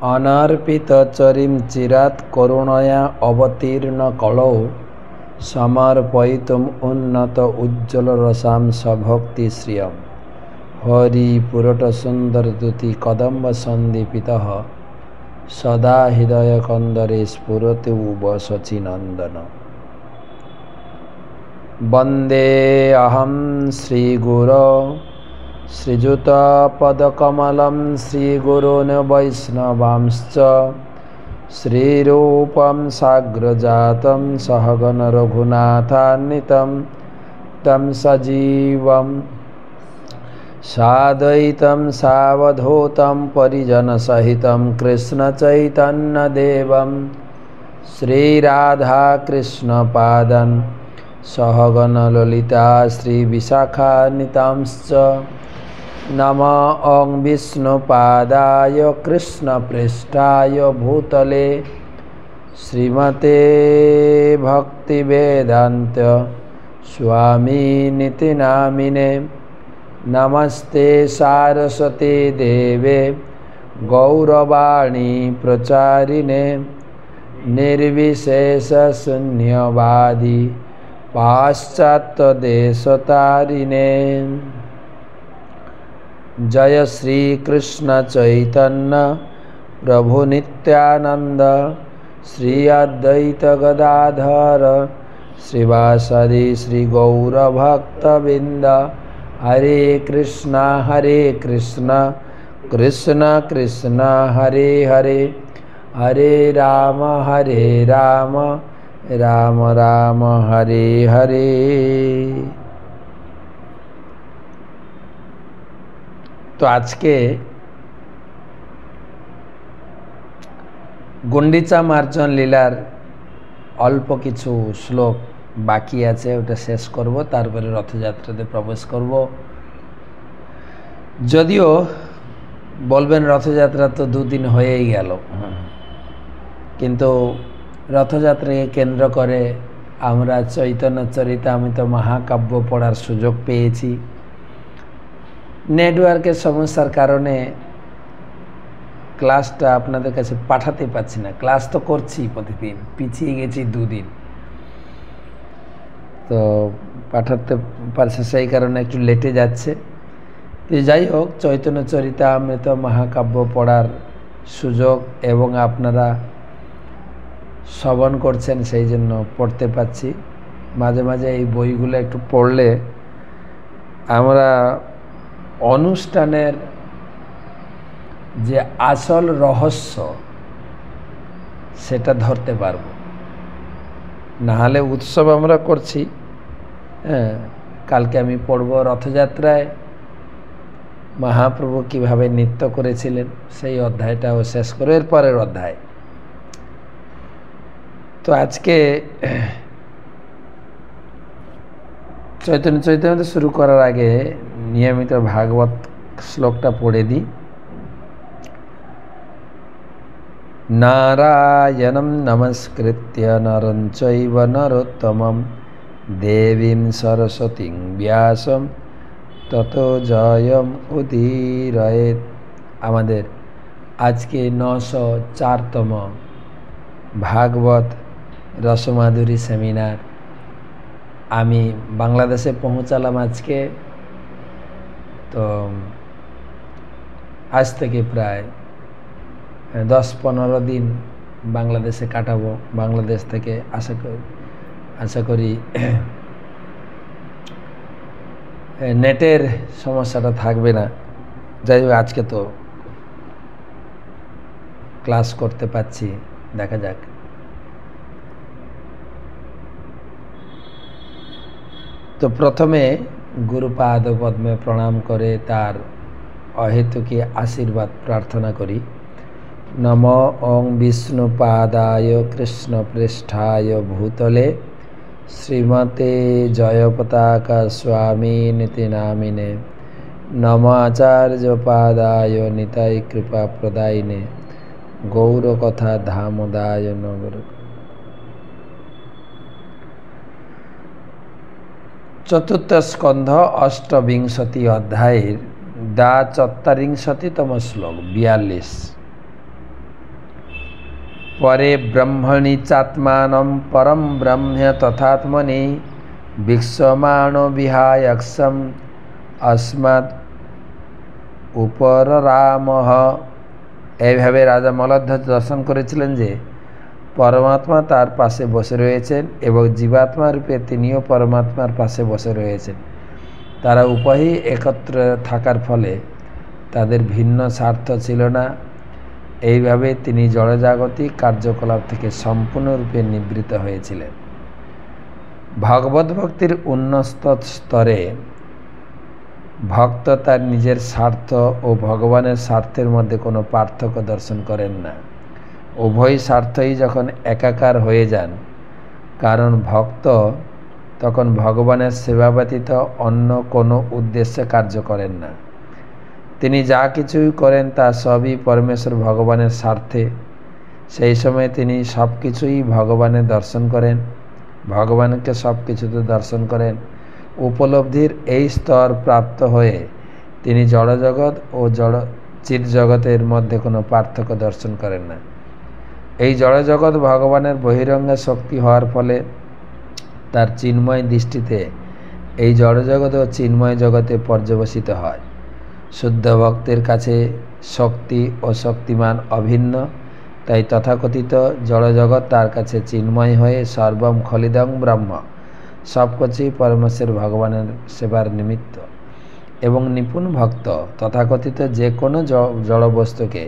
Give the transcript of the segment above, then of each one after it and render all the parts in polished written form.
अनर्पितचरीं चिरात् करुणया अवतीर्ण कलौ समर्पयितुम् उन्नत उज्ज्वलरसां सभक्तिश्रियं हरिपुरटसुन्दरद्युति कदम्ब सन्दीपितः सदा हृदयकन्दरे स्फुरतु शचीनन्दन। वन्दे अहं श्रीगुरो श्रीयुतपदकमलं श्रीगुरून् वैष्णवांश्च श्रीरूपं साग्रजातं सहगण रघुनाथान्वितं तं सजीवं साद्वैतं सावधूतं परिजनसहितं कृष्णचैतन्यदेवं श्रीराधाकृष्णपादान् सहगण ललिता श्रीविशाखान्वितांश्च नमः विष्णुपादाय कृष्णप्रेष्ठाय भूतले श्रीमते भक्तिवेदान्त स्वामिनिति नामिने। नमस्ते सारस्वते देवे गौरवाणी प्रचारिणे निर्विशेषशून्यवादी पाश्चात्यदेशतारिणे। जय श्री कृष्ण चैतन्य प्रभु नित्यानंद श्री अद्वैत गदाधर श्रीवासदि श्री गौरभक्तबिंद। हरे कृष्णा कृष्ण कृष्ण हरे हरे, हरे राम राम राम हरे हरे। तो आज के गुंडीचा मार्जन लीलार अल्प किछु श्लोक बाकी आछे, ओटा शेष करब, तारपरे रथयात्राते प्रवेश करब। जदिओ बोलबेन रथयात्रा तो 2 दिन हये गेल, किन्तु रथयात्रा के केंद्र करे आमरा चैतन्य चरितामृत महाकाव्य पढ़ार सुयोग पेয়েছি। नेटवर्केर समस्यार कारणे क्लासटा आपनादेर काछे पाठाते पारछि ना। क्लास तो करछि प्रतिदिन, पिछिए गेछि 2 दिन, तो पाठाते पारछि, सेई कारणे एकटु लेटे जाच्छे। तो যাই হোক, चैतन्य चरितामृत महाकाव्य पढ़ार सुयोग एवं आपनारा श्रवण करছেন, সেই জন্য পড়তে পাচ্ছি। মাঝে মাঝে এই বইগুলো একটু পড়লে আমরা অনুষ্ঠানের যে আসল রহস্য সেটা ধরতে পারব। না হলে উৎসব আমরা করছি। হ্যাঁ, কালকে আমি পড়ব রথযাত্রায় মহাপ্রভু কিভাবে নৃত্য করেছিলেন, সেই অধ্যায়টাও শেষ করে এর পরের অধ্যায়। তো আজকে चैतन्य चैतन्य शुरू करार आगे नियमित भागवत श्लोकटा पढ़े दी। नारायणं नमस्कृत्य नरं चैव नरोत्तमं देवीं सरस्वतीं व्यासं ततो जयं उदीरयेत्। आमादेर आज के 904तम भागवत रसमाधुरी सेमिनार आमी बांग्लादेशे पहुँचालाम आज के। तो आज थेके प्राय 10-15 दिन बांग्लादेशे काटाबो। बांग्लादेश थेके आशा करी नेटेर समस्याटा थाकबे ना। যাই হোক, আজকে তো ক্লাস করতে পারছি, দেখা যাক। तो प्रथमे गुरुपाद पद्मे प्रणाम करे तार अहेतुकी आशीर्वाद प्रार्थना करी। नमो ओं विष्णुपादाय कृष्णप्रेष्ठाय भूतले श्रीमते जयपताका स्वामिनिति नामिने। नमो आचार्यपादाय निताय कृपा प्रदायिने गौरकथा धामदाय नगर। चतुर्थ स्कंध अष्टविंशति अध्याय 44तम श्लोक 42। परे ब्रह्मणि चात्मानं परम ब्रह्म तथात्मनि विक्षमाणो विहायक्षम अस्मात् उपररामः। এইভাবে রাজা মলধ্বজ দর্শন করেছিলেন যে পরমাত্মা তার পাশে বসে রয়েছেন এবং জীবাত্মা রূপে তিনিও পরমাত্মার পাশে বসে রয়েছেন। তারা উভয়ই একত্র থাকার ফলে তাদের ভিন্ন স্বার্থ ছিল না। এইভাবে তিনি জড়জাগতিক কার্যকলাপ থেকে সম্পূর্ণরূপে নিবৃত্ত হয়েছিলেন। ভগবত ভক্তির উন্নত স্তরে ভক্ত তার নিজের স্বার্থ ও ভগবানের স্বার্থের মধ্যে কোনো পার্থক্য দর্শন করেন না। উভয় স্বার্থই যখন একাকার হয়ে যান, কারণ ভক্ত তখন ভগবানের সেবা ব্যতীত অন্য কোনো উদ্দেশ্যে কার্য করেন না। তিনি যা কিছুই করেন তা সবই পরমেশ্বর ভগবানের স্বার্থে। সেই সময় তিনি সব কিছুই ভগবানের দর্শন করেন, ভগবানকে সব কিছুতে দর্শন করেন। উপলব্ধির এই স্তর প্রাপ্ত হয়ে তিনি জড়জগৎ ও চিৎ জগতের মধ্যে কোনো পার্থক্য দর্শন করেন না। এই জড়জগৎ ভগবানের বহিরঙ্গ শক্তি হওয়ার ফলে তার চিন্ময় দৃষ্টিতে এই জড়জগৎ ও চিন্ময় জগতে পর্যবসিত হয়। শুদ্ধ ভক্তের কাছে শক্তি ও শক্তিমান অভিন্ন, তাই তথাকথিত জড়জগৎ তার কাছে চিন্ময় হয়ে সর্বম খলিদং ব্রহ্ম, সব কিছুই পরমেশ্বর ভগবানের সেবার নিমিত্ত। এবং নিপুণ ভক্ত তথাকথিত যে কোনো জড়বস্তুকে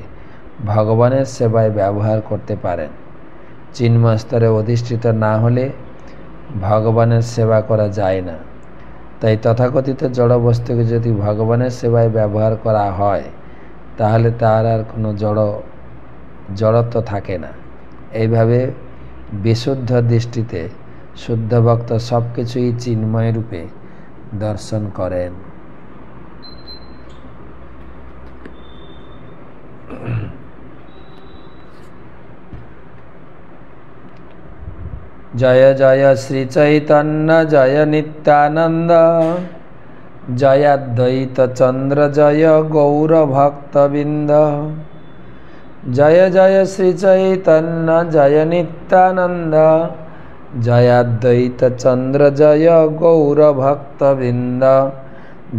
ভগবানের সেবায় ব্যবহার করতে পারেন। চিন্ময় স্তরে অধিষ্ঠিত না হলে ভগবানের সেবা করা যায় না। তাই তথাকথিত জড়বস্তুকে যদি ভগবানের সেবায় ব্যবহার করা হয় তাহলে তার আর কোনো জড়ত্ব থাকে না। এইভাবে বিশুদ্ধ দৃষ্টিতে শুদ্ধ ভক্ত সব কিছুই চিন্ময় রূপে দর্শন করেন। জয় জয় শ্রী চৈতন্য জয় নিত্যানন্দ, জয় দ্বৈত চন্দ্র জয় গৌর ভক্তবৃন্দ। জয় জয় শ্রী চৈতন্য জয় নিত্যানন্দ, জয় দ্বৈত চন্দ্র জয় গৌর ভক্তবৃন্দ।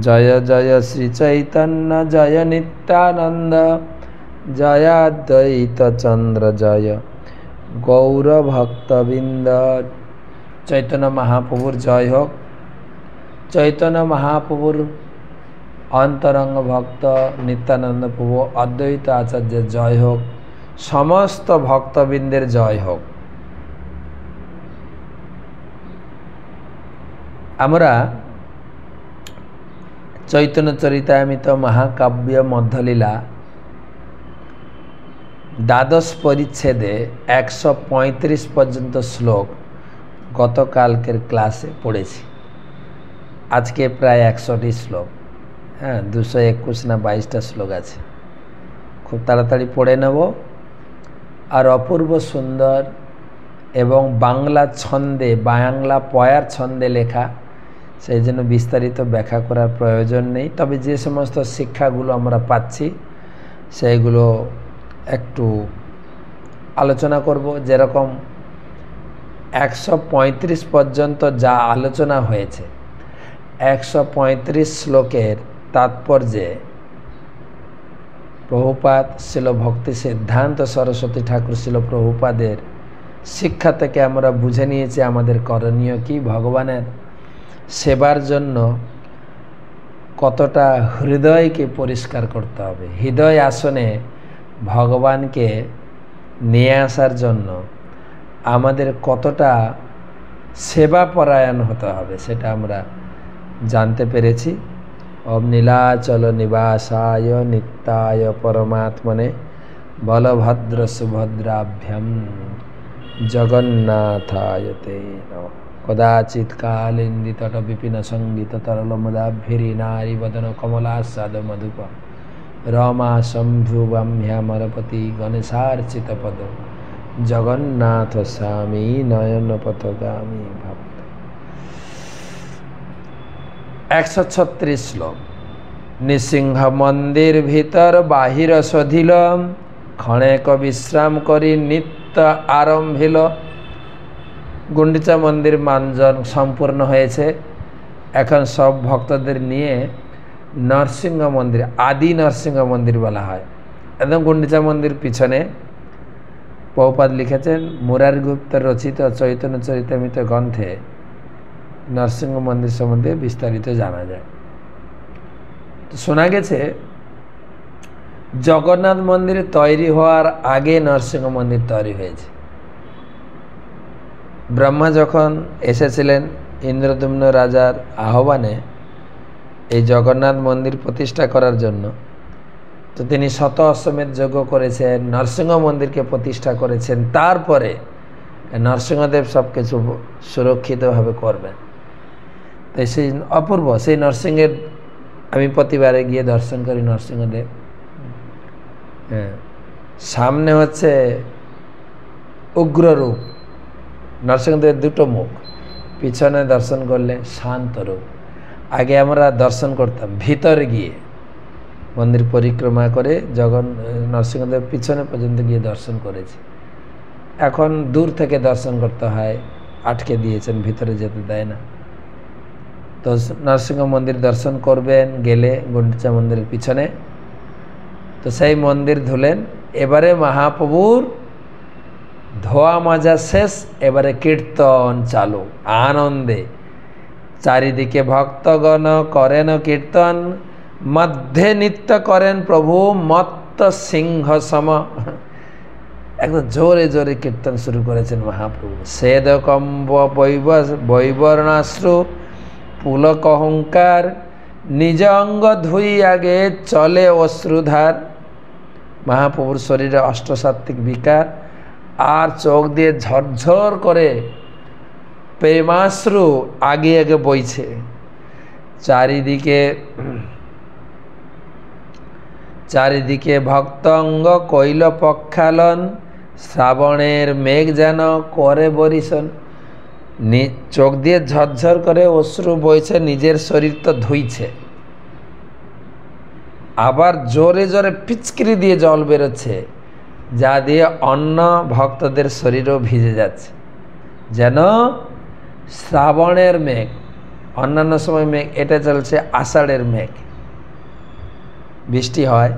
জয় জয় শ্রী চৈতন্য জয় নিত্যানন্দ, জয় দ্বৈত চন্দ্র জয় গৌর ভক্তবৃন্দ। চৈতন্য মহাপ্রভুর জয় হোক। চৈতন্য মহাপ্রভুর অন্তরঙ্গ ভক্ত নিত্যানন্দ প্রভু অদ্বৈত আচার্যের জয় হোক। সমস্ত ভক্তবৃন্দের জয় হোক। আমরা চৈতন্য চরিতামৃত মহাকাব্য মধ্যলীলা দ্বাদশ পরিচ্ছেদে 135 পর্যন্ত শ্লোক গতকালকের ক্লাসে পড়েছি। আজকে প্রায় 100টি শ্লোক, 221 না 22টা শ্লোক আছে। খুব তাড়াতাড়ি পড়ে নেব। আর অপূর্ব সুন্দর এবং বাংলা ছন্দে, বাংলা পয়ার ছন্দে লেখা, সেই জন্য বিস্তারিত ব্যাখ্যা করার প্রয়োজন নেই। তবে যে সমস্ত শিক্ষাগুলো আমরা পাচ্ছি সেইগুলো একটু আলোচনা করব। যেরকম 135 পর্যন্ত যা আলোচনা হয়েছে, 135 শ্লোকের তাৎপর্যে প্রভুপাদ শিল ভক্তি সিদ্ধান্ত সরস্বতী ঠাকুর শিল প্রভুপাদের শিক্ষা থেকে আমরা বুঝে নিয়েছি আমাদের করণীয় কি, ভগবানের সেবার জন্য কতটা হৃদয়কে পরিষ্কার করতে হবে, হৃদয় আসনে ভগবানকে নিয়ে আসার জন্য আমাদের কতটা সেবা পরায়ণ হতে হবে সেটা আমরা জানতে পেরেছি। ওম নীলাচল নিবাসায় নিত্যায় পরমাত্মনে বলভদ্র সুভদ্রাভ্যাম জগন্নাথায় তে নমঃ। কদাচিৎ কালিন্দী তট বিপিন সঙ্গীত তরলমদাভ্যরি নারী বদন কমলাসাদ মধুপ রমা শম্ভুবাম্যামরপতি গণেশার্চিত পদ জগন্নাথ স্বামী নয়ন পথগামী ভক্ত। 136 শ্লোক। নৃসিংহ মন্দির ভিতর বাহির সধিল, ক্ষণেক বিশ্রাম করি নিত্য নৃত্য আরম্ভিল। গুন্ডিচা মন্দির মানজন সম্পূর্ণ হয়েছে। এখন সব ভক্তদের নিয়ে নরসিংহ মন্দির, আদি নরসিংহ মন্দির বলা হয়। একদম গুন্ডিচা মন্দির পিছনে প্রভুপাদ লিখেছেন, মুরারি গুপ্ত রচিত চৈতন্য চরিতামৃত গ্রন্থে নরসিংহ মন্দির সম্বন্ধে বিস্তারিত জানা যায়। তো শোনা গেছে জগন্নাথ মন্দির তৈরি হওয়ার আগে নরসিংহ মন্দির তৈরি হয়েছে। ব্রহ্মা যখন এসেছিলেন ইন্দ্রদ্যুম্ন রাজার আহ্বানে এই জগন্নাথ মন্দির প্রতিষ্ঠা করার জন্য, তো তিনি শত অশ্বমেধ যজ্ঞ করেছেন, নরসিংহ মন্দিরকে প্রতিষ্ঠা করেছেন। তারপরে নরসিংহদেব সব কিছু সুরক্ষিতভাবে করবেন। তো সেই অপূর্ব সেই নরসিংহের আমি প্রতিবারে গিয়ে দর্শন করি নরসিংহদেব। হ্যাঁ, সামনে হচ্ছে উগ্ররূপ নরসিংহদেবের দুটো মুখ, পিছনে দর্শন করলে শান্ত রূপ। আগে আমরা দর্শন করতাম ভিতরে গিয়ে, মন্দির পরিক্রমা করে নরসিংহদেব পিছনে পর্যন্ত গিয়ে দর্শন করেছি। এখন দূর থেকে দর্শন করতে হয়, আটকে দিয়েছেন, ভিতরে যেতে দেয় না। তো নরসিংহ মন্দির দর্শন করবেন গেলে গুন্ডিচা মন্দিরের পিছনে। তো সেই মন্দির ধুলেন। এবারে মহাপ্রভুর ধোয়া মাজা শেষ, এবারে কীর্তন চালু আনন্দে। চারিদিকে ভক্তগণ করেন কীর্তন, মধ্যে নৃত্য করেন প্রভু মত্ত সিংহ সম। একদম জোরে জোরে কীর্তন শুরু করেছেন মহাপ্রভু। সেদকম্ব বৈবর্ণাশ্রু পুলক অহংকার, নিজ অঙ্গ ধুই আগে চলে অশ্রুধার। মহাপ্রভুর শরীরে অষ্টসাত্ত্বিক বিকার, আর চোখ দিয়ে ঝরঝর করে প্রেমাশ্রু আগে আগে বইছে। চারিদিকে ভক্তঙ্গ কৈল পক্ষালন, শ্রাবণের মেঘ যেন করে বরিশন। চোখ দিয়ে ঝরঝর করে অশ্রু বইছে, নিজের শরীর তো ধুইছে, আবার জোরে জোরে পিচকিরি দিয়ে জল বেরোচ্ছে, যা দিয়ে অন্য ভক্তদের শরীরও ভিজে যাচ্ছে। যেন শ্রাবণের মেঘ, অন্যান্য সময় মেঘ, এটা চলছে আষাঢ়ের মেঘ, বৃষ্টি হয়।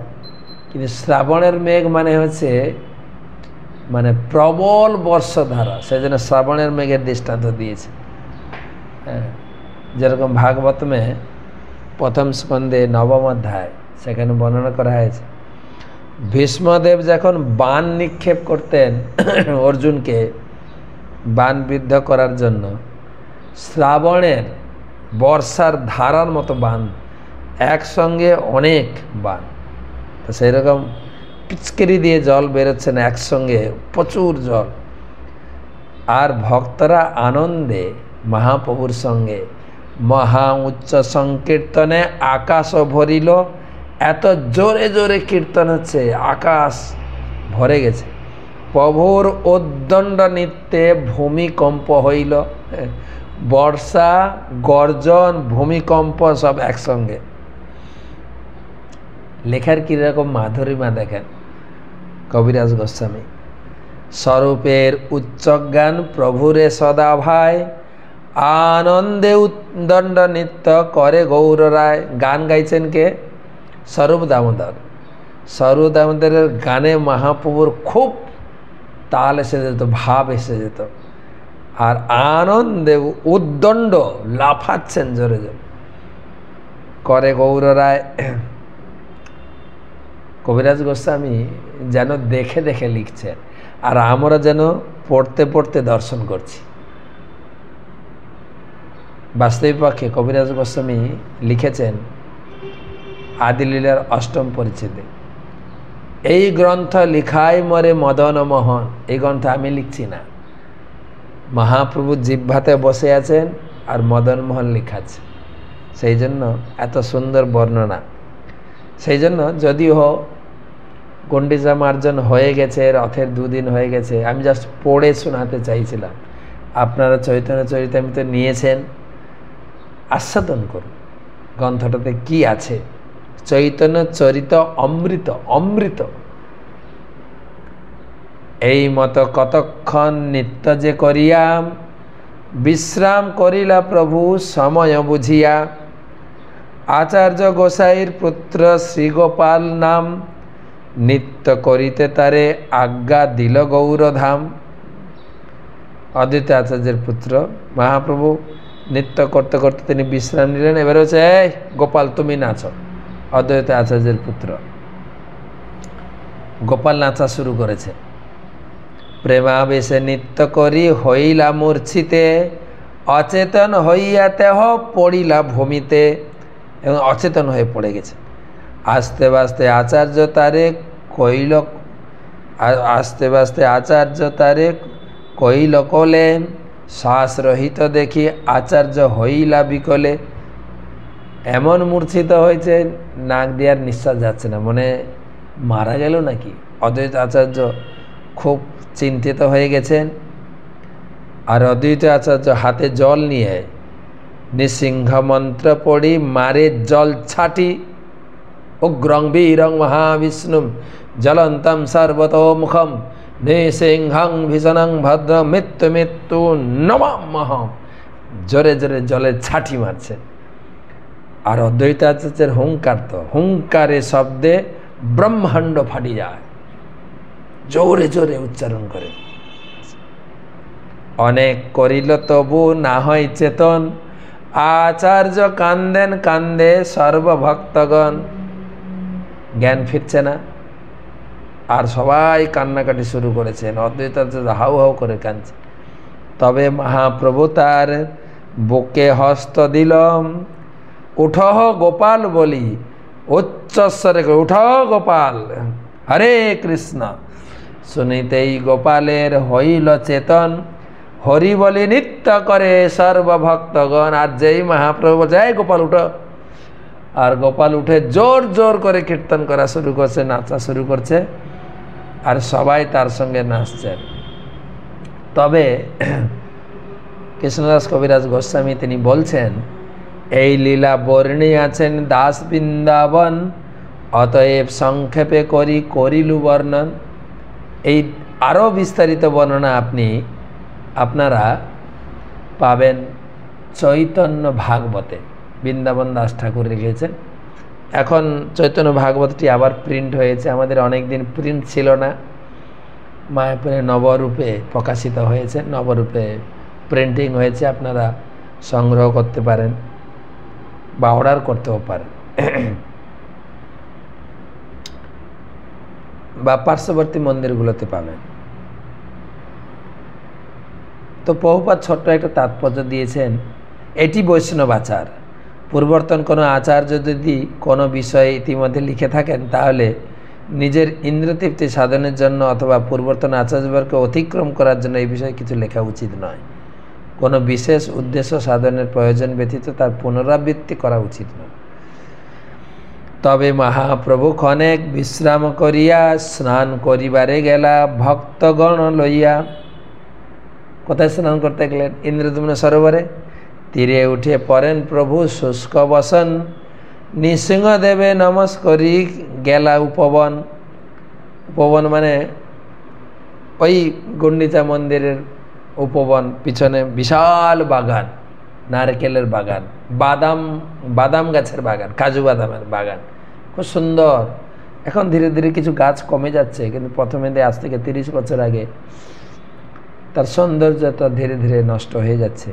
কিন্তু শ্রাবণের মেঘ মানে হচ্ছে প্রবল বর্ষধারা, সেজন্য শ্রাবণের মেঘের দৃষ্টান্ত দিয়েছে। হ্যাঁ, যেরকম ভাগবতমে প্রথম স্কন্ধে নবম অধ্যায় সেখানে বর্ণনা করা হয়েছে, ভীষ্মদেব যখন বাণ নিক্ষেপ করতেন অর্জুনকে বাণ বিদ্ধ করার জন্য, শ্রাবণের বর্ষার ধারার মতো বাণ, একসঙ্গে অনেক বাণ, তো সেই রকম পিচকারি দিয়ে জল বেরোচ্ছেন একসঙ্গে, প্রচুর জল। আর ভক্তরা আনন্দে মহাপ্রভুর সঙ্গে মহা উচ্চ সংকীর্তনে আকাশ ভরিল। এত জোরে জোরে কীর্তন হচ্ছে, আকাশ ভরে গেছে। প্রভুর উদ্দণ্ড নৃত্যে ভূমিকম্প হইল। বর্ষা, গর্জন, ভূমিকম্প সব একসঙ্গে। লেখার কীরকম মাধুরীমা দেখেন কবিরাজ গোস্বামী। স্বরূপের উচ্চজ্ঞান প্রভুরে সদা ভাই, আনন্দে উদ্দণ্ড নৃত্য করে গৌর রায়। গান গাইছেন কে? স্বরূপ দামোদর। স্বরূপ দামোদরের গানে মহাপ্রভুর খুব তাল এসে যেত, ভাব এসে যেত, আর আনন্দে উদ্দণ্ড লাফাচ্ছেন জোরে জোরে করে গৌর রায়। কবিরাজ গোস্বামী যেন দেখে দেখে লিখছেন, আর আমরা যেন পড়তে পড়তে দর্শন করছি। বাস্তবিক পক্ষে কবিরাজ গোস্বামী লিখেছেন আদিলীলার অষ্টম পরিচ্ছেদে, এই গ্রন্থ লিখাই মরে মদন মোহন। এই গ্রন্থ আমি লিখছি না, মহাপ্রভু জিহ্বাতে বসে আছেন আর মদন মোহন লিখাচ্ছে, সেই জন্য এত সুন্দর বর্ণনা। সেই জন্য যদিও গুন্ডিচা মার্জন হয়ে গেছে, রথের দুদিন হয়ে গেছে, আমি জাস্ট পড়ে শোনাতে চাইছিলাম। আপনারা চৈতন্য চরিতামৃত নিয়েছেন, আস্বাদন করুন গ্রন্থটাতে কি আছে। চৈতন্য চরিত অমৃত, অমৃত। এই মত কতক্ষণ নিত্য যে করিয়া বিশ্রাম করিলা প্রভু সময় বুঝিয়া। আচার্য গোসাইর পুত্র শ্রীগোপাল নাম নিত্য করিতে তারে আজ্ঞা দিল গৌরধাম। অদ্বৈত আচার্যের পুত্র মহাপ্রভু নৃত্য করতে করতে তিনি বিশ্রাম নিলেন। এবারে হচ্ছে এই গোপাল তুমি নাচো। অদ্বৈত আচার্যের পুত্র গোপাল নাচা শুরু করেছে। প্রেমাবেশে নৃত্য করি হইলা মূর্ছিতে, অচেতন হইয়া দেহ পড়িলা ভূমিতে, এবং অচেতন হয়ে পড়ে গেছে। আস্তে আস্তে আচার্য তারে কইল, আস্তে আস্তে আচার্য তারে কইল কোলে, শ্বাস রহিত দেখি আচার্য হইলা বিকলে। এমন মূর্ছিত হয়েছে নাক দিয়ার নিঃশ্বাস যাচ্ছে না, মনে মারা গেল নাকি। অদ্বৈত আচার্য খুব চিন্তিত হয়ে গেছেন। আর অদ্বৈত আচার্য হাতে জল নিয়ে নৃসিংহ মন্ত্র পড়ি মারে জল ছাটি, উগ্রং বীরং মহাবিষ্ণুম জলন্তম সর্বতোমুখম নৃসিংহং ভীষণং ভদ্র মৃত্যু মৃত্যু নমাম্যহম। জোরে জোরে জলের ছাটি মারছে। আর অদ্বৈত আচার্যের হুঙ্কার, তো হুঙ্কারে শব্দে ব্রহ্মাণ্ড ফাটি যায়, জোরে জোরে উচ্চারণ করে। অনেক করিল তবু না হয় চেতন, আচার্য কান্দেন কান্দে সর্বভক্তগণ। জ্ঞান ফিরছে না, আর সবাই কান্নাকাটি শুরু করেছেন। অদ্বৈত আচার্য হাউ হাউ করে কাঁদছে। তবে মহাপ্রভু তার বুকে হস্ত দিলম, উঠহ গোপাল বলি উচ্চস্বরে, উঠ গোপাল হরে কৃষ্ণ। শুনিতেই গোপালের হইল চেতন, হরি বলি নৃত্য করে সর্বভক্তগণ। আর যেই মহাপ্রভু বলছে এই গোপাল উঠো, আর গোপাল উঠে জোর জোর করে কীর্তন করা শুরু করছে, নাচা শুরু করছে, আর সবাই তার সঙ্গে নাচছেন। তবে কৃষ্ণদাস কবিরাজ গোস্বামী তিনি বলছেন, এই লীলা বর্ণী আছেন দাস বৃন্দাবন, অতএব সংক্ষেপে করিলু বর্ণন। এই আরও বিস্তারিত বর্ণনা আপনারা পাবেন চৈতন্য ভাগবতে। বৃন্দাবন দাস ঠাকুর লিখেছেন। এখন চৈতন্য ভাগবতটি আবার প্রিন্ট হয়েছে, আমাদের অনেক দিন প্রিন্ট ছিল না। মায়াপুরে নবরূপে প্রকাশিত হয়েছে, নবরূপে প্রিন্টিং হয়েছে, আপনারা সংগ্রহ করতে পারেন বা অর্ডার করতেও পারেন, বা পার্শ্ববর্তী মন্দিরগুলোতে পাবেন। তো প্রভুপাদ ছোট্ট একটা তাৎপর্য দিয়েছেন, এটি বৈষ্ণবাচার। পূর্বর্তন কোনো আচার্য যদি কোনো বিষয়ে ইতিমধ্যে লিখে থাকেন, তাহলে নিজের ইন্দ্রতৃপ্তি সাধনের জন্য অথবা পূর্বর্তন আচার্যবর্গকে অতিক্রম করার জন্য এই বিষয়ে কিছু লেখা উচিত নয়। কোনো বিশেষ উদ্দেশ্য সাধনের প্রয়োজন ব্যতীত তার পুনরাবৃত্তি করা উচিত নয়। তবে মহাপ্রভু ক্ষণেক বিশ্রাম করিয়া স্নান করিবারে গেলা ভক্তগণ লইয়া। কোথায় স্নান করতে গেলেন? ইন্দ্রদ্যুম্ন সরোবরে। তীরে উঠে পড়েন প্রভু শুষ্ক বসন, নৃসিংহদেবে নমস্করি গেলা উপবন। উপবন মানে ওই গুন্ডিচা মন্দিরের উপবন, পিছনে বিশাল বাগান, নারকেলের বাগান, বাদাম গাছের বাগান, কাজু বাদামের বাগান, খুব সুন্দর। এখন ধীরে ধীরে কিছু গাছ কমে যাচ্ছে, কিন্তু প্রথমে আজ থেকে 30 বছর আগে তার সৌন্দর্যতা ধীরে ধীরে নষ্ট হয়ে যাচ্ছে।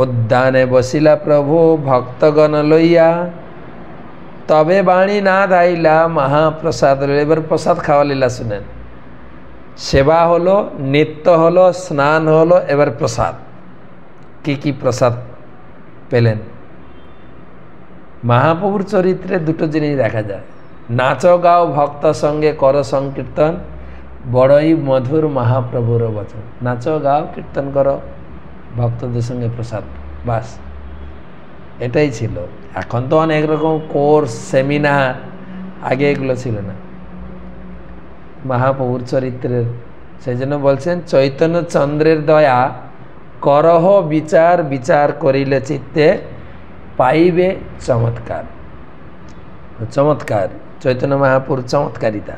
উদ্যানে বসিলা প্রভু ভক্তগণ লইয়া, তবে বাণী না দাইলা মহাপ্রসাদ। এবার প্রসাদ খাওয়া লীলা শুনেন। সেবা হলো, নৃত্য হলো, স্নান হলো, এবার প্রসাদ। কি কি প্রসাদ পেলেন? মহাপ্রভুর চরিত্রে দুটো জিনিস দেখা যায়। নাচো গাও ভক্ত সঙ্গে কর সংকীর্তন, বড়ই মধুর মহাপ্রভুর বচন। নাচো গাও, কীর্তন করো, ভক্তদের সঙ্গে প্রসাদ, বাস, এটাই ছিল। এখন তো অনেক রকম কোর্স, সেমিনার, আগে এগুলো ছিল না। মহাপ্রভুর চরিত্রের, সেই জন্য বলছেন চৈতন্য চন্দ্রের দয়া করহ বিচার, বিচার করিলে চিত্তে পাইবে চমৎকার। চমৎকার চৈতন্য মহাপ্রভুর চমৎকারিতা।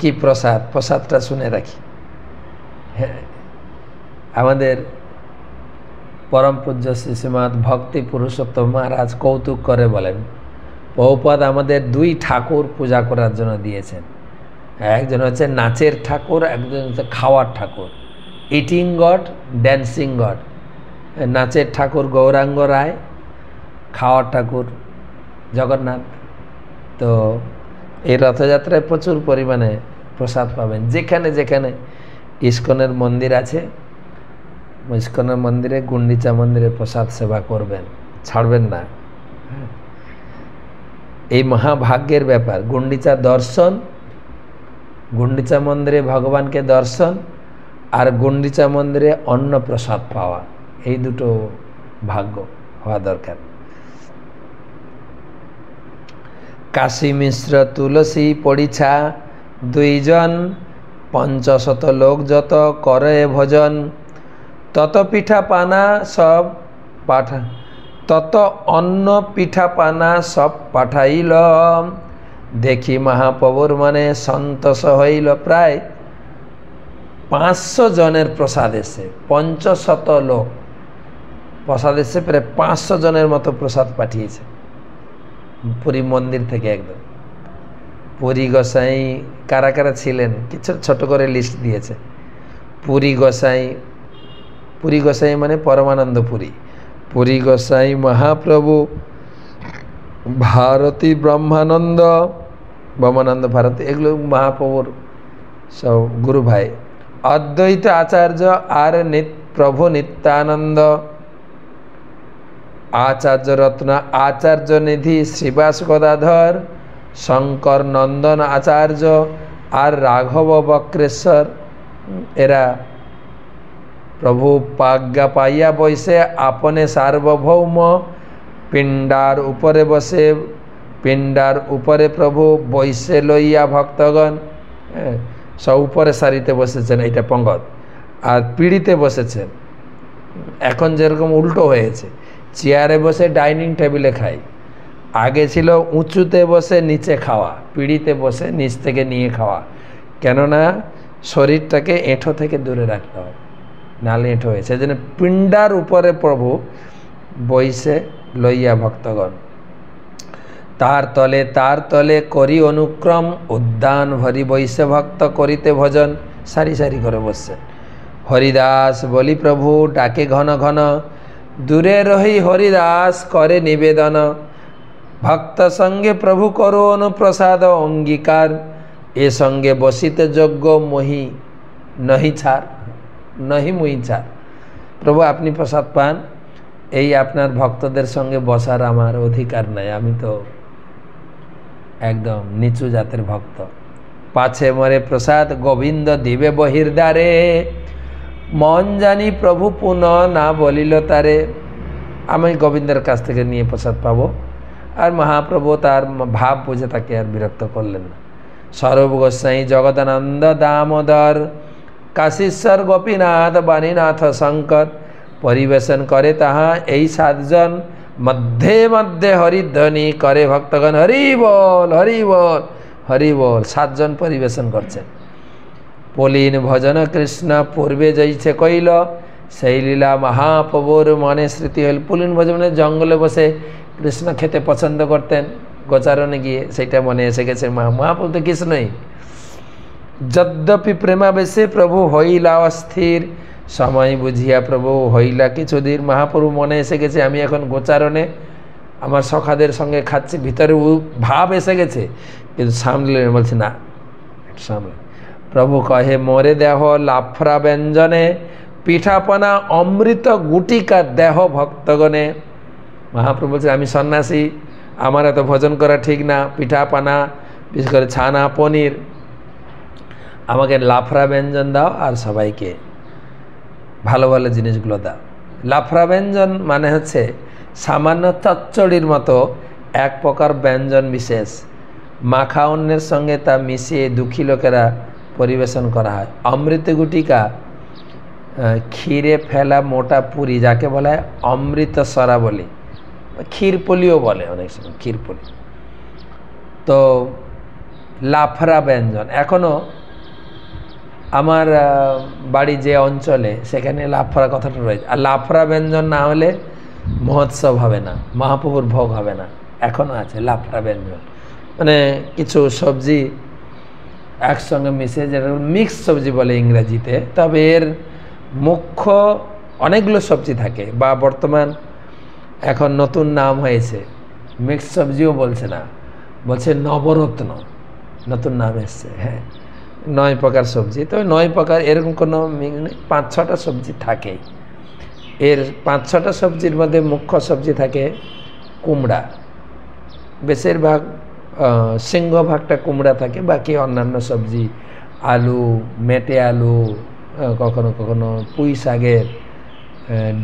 কি প্রসাদ, প্রসাদটা শুনে রাখি। আমাদের পরম পূজ্য শ্রীশ্রীমৎ ভক্তি পুরুষোত্তম মহারাজ কৌতুক করে বলেন, বহুপদ আমাদের দুই ঠাকুর পূজা করার জন্য দিয়েছেন। একজন হচ্ছে নাচের ঠাকুর, একজন হচ্ছে খাওয়ার ঠাকুর, ইটিং গড, ড্যান্সিং গড। নাচের ঠাকুর গৌরাঙ্গ রায়, খাওয়ার ঠাকুর জগন্নাথ। তো এই রথযাত্রায় প্রচুর পরিমাণে প্রসাদ পাবেন। যেখানে যেখানে ইস্কনের মন্দির আছে, ইস্কনের মন্দিরে, গুন্ডিচা মন্দিরে প্রসাদ সেবা করবেন, ছাড়বেন না। এই মহাভাগ্যের ব্যাপার। গুন্ডিচা দর্শন, গুন্ডিচা মন্দিরে ভগবানকে দর্শন, আর গুন্ডিচা মন্দিরে অন্ন প্রসাদ পাওয়া, এই দুটো ভাগ্য হওয়া দরকার। কাশী মিশ্র তুলসী পড়িছা, দুইজন ৫০০ লোক যত করে ভজন, তত পিঠা পানা সব পাঠা, তত অন্ন পিঠা পানা সব পাঠাইল। দেখি মহাপ্রভুর মনে সন্তোষ হইল। প্রায় ৫০০ জনের প্রসাদ এসে, ৫০০ লোক প্রসাদ এসে, প্রায় ৫০০ জনের মতো প্রসাদ পাঠিয়েছে পুরী মন্দির থেকে। একদম পুরী গোসাই কারা কারা ছিলেন কিছু ছোট করে লিস্ট দিয়েছে। পুরী গোসাই, পুরী গোসাই মানে পরমানন্দ পুরী, পুরী গোসাই মহাপ্রভু, ভারতী ব্রহ্মানন্দ, ব্রহ্মানন্দ ভারতী, এগুলো মহাপ্রভুর সব গুরু ভাই। অদ্বৈত আচার্য আর প্রভু নিত্যানন্দ, আচার্য রত্ন, আচার্য নিধি, শ্রীবাস গদাধর, শঙ্কর নন্দন আচার্য আর রাঘব বক্রেশ্বর। এরা প্রভু পাজ্ঞা পাইয়া বসে আপনে সার্বভৌম, পিণ্ডার উপরে বসে, পিণ্ডার উপরে প্রভু বৈশে লইয়া ভক্তগণ। সব উপরে সারিতে বসেছেন, এইটা পঙ্গত, আর পিড়িতে বসেছেন। এখন যেরকম উল্টো হয়েছে, চেয়ারে বসে ডাইনিং টেবিলে খাই, আগে ছিল উঁচুতে বসে নিচে খাওয়া, পিড়িতে বসে নিচ থেকে নিয়ে খাওয়া। কেননা শরীরটাকে এঁঠো থেকে দূরে রাখতে হয়, নালে এঁঠো হয়েছে। সেজন্য পিণ্ডার উপরে প্রভু বইসে লইয়া ভক্তগণ। তার তলে করি অনুক্রম, উদ্যান ভরি বৈশে ভক্ত করিতে ভজন। সারি সারি করে বসছে। হরিদাস বলি প্রভু ডাকে ঘন ঘন, দূরে রহি হরিদাস করে নিবেদন। ভক্ত সঙ্গে প্রভু করো অনুপ্রসাদ অঙ্গীকার, এ সঙ্গে বসিতে যোগ্য মহি নহি ছাড়, নহি মুই ছাড়। প্রভু আপনি প্রসাদ পান, এই আপনার ভক্তদের সঙ্গে বসার আমার অধিকার নাই, আমি তো একদম নিচু জাতের ভক্ত। পাছে মরে প্রসাদ গোবিন্দ দিবে বহির্দ্বারে, মন জানি প্রভু পুনঃ না বলিল তারে। আমি গোবিন্দের কাছ থেকে নিয়ে প্রসাদ পাবো। আর মহাপ্রভু তার ভাব বুঝে তাকে আর বিরক্ত করলেন না। স্বরূপ গোস্বাই, জগদানন্দ দামোদর, কাশীশ্বর গোপীনাথ, বাণীনাথ শঙ্কর পরিবেশন করে তাহা এই 7 জন। মধ্যে মধ্যে হরিধ্বনি করে ভক্তগণ, হরি বল হরি বল হরি বল। 7 জন পরিবেশন করছেন। পলিন ভজন কৃষ্ণ পূর্বে যাইছে কইল, সেই লীলা মহাপ্রভুর মনে স্মৃতি হইল। পুলিন ভজন মানে জঙ্গলে বসে কৃষ্ণ খেতে পছন্দ করতেন, গোচারণে গিয়ে সেটা মনে এসে গেছে। মহাপ্রভু তো কৃষ্ণই। যদ্যপি প্রেমাবেশে প্রভু হইলা অস্থির, সময় বুঝিয়া প্রভু হইলা কিছুদিন। মহাপ্রভু মনে এসে গেছে আমি এখন গোচারণে আমার সখাদের সঙ্গে খাচ্ছি, ভিতরে ভাব এসে গেছে, কিন্তু সামলে বলছে না, সামলে। প্রভু কহে মোরে দেহ লাফরা ব্যঞ্জনে, পিঠাপনা অমৃত গুটিকা দেহ ভক্তগণে। মহাপ্রভু বলছে আমি সন্ন্যাসী, আমার এত ভোজন করা ঠিক না, পিঠাপানা বিশেষ করে ছানা পনির, আমাকে লাফরা ব্যঞ্জন দাও আর সবাইকে ভালো ভালো জিনিসগুলো দাও। লাফরা ব্যঞ্জন মানে হচ্ছে সামান্য চচ্চড়ির মতো এক প্রকার ব্যঞ্জন বিশেষ, মাখা অন্যের সঙ্গে তা মিশিয়ে দুঃখী লোকেরা পরিবেশন করা হয়। অমৃত গুটিকা ক্ষীরে ফেলা মোটা পুরি, যাকে বলা হয় অমৃতসরা বলি, ক্ষীরপলিও বলে অনেক সময়, ক্ষীরপলি। তো লাফরা ব্যঞ্জন। এখনও আমার বাড়ি যে অঞ্চলে সেখানে লাফরা কথাটা রয়েছে। আর লাফরা ব্যঞ্জন না হলে মহোৎসব হবে না, মহাপ্রভুর ভোগ হবে না। এখনও আছে লাফরা ব্যঞ্জন, মানে কিছু সবজি একসঙ্গে মিশে, যেটা মিক্স সবজি বলে ইংরেজিতে। তবে এর মুখ্য অনেকগুলো সবজি থাকে, বা বর্তমান এখন নতুন নাম হয়েছে, মিক্স সবজিও বলছে না, বলছে নবরত্ন, নতুন নাম এসছে। হ্যাঁ, 9 প্রকার সবজি। তো 9 প্রকার এরকম কোনো 5-6টা সবজি থাকে। এর 5-6টা সবজির মধ্যে মুখ্য সবজি থাকে কুমড়া, বেশিরভাগ সিংহভাগটা কুমড়া থাকে, বাকি অন্যান্য সবজি আলু, মেটে আলু, কখনো কখনো পুঁই শাকের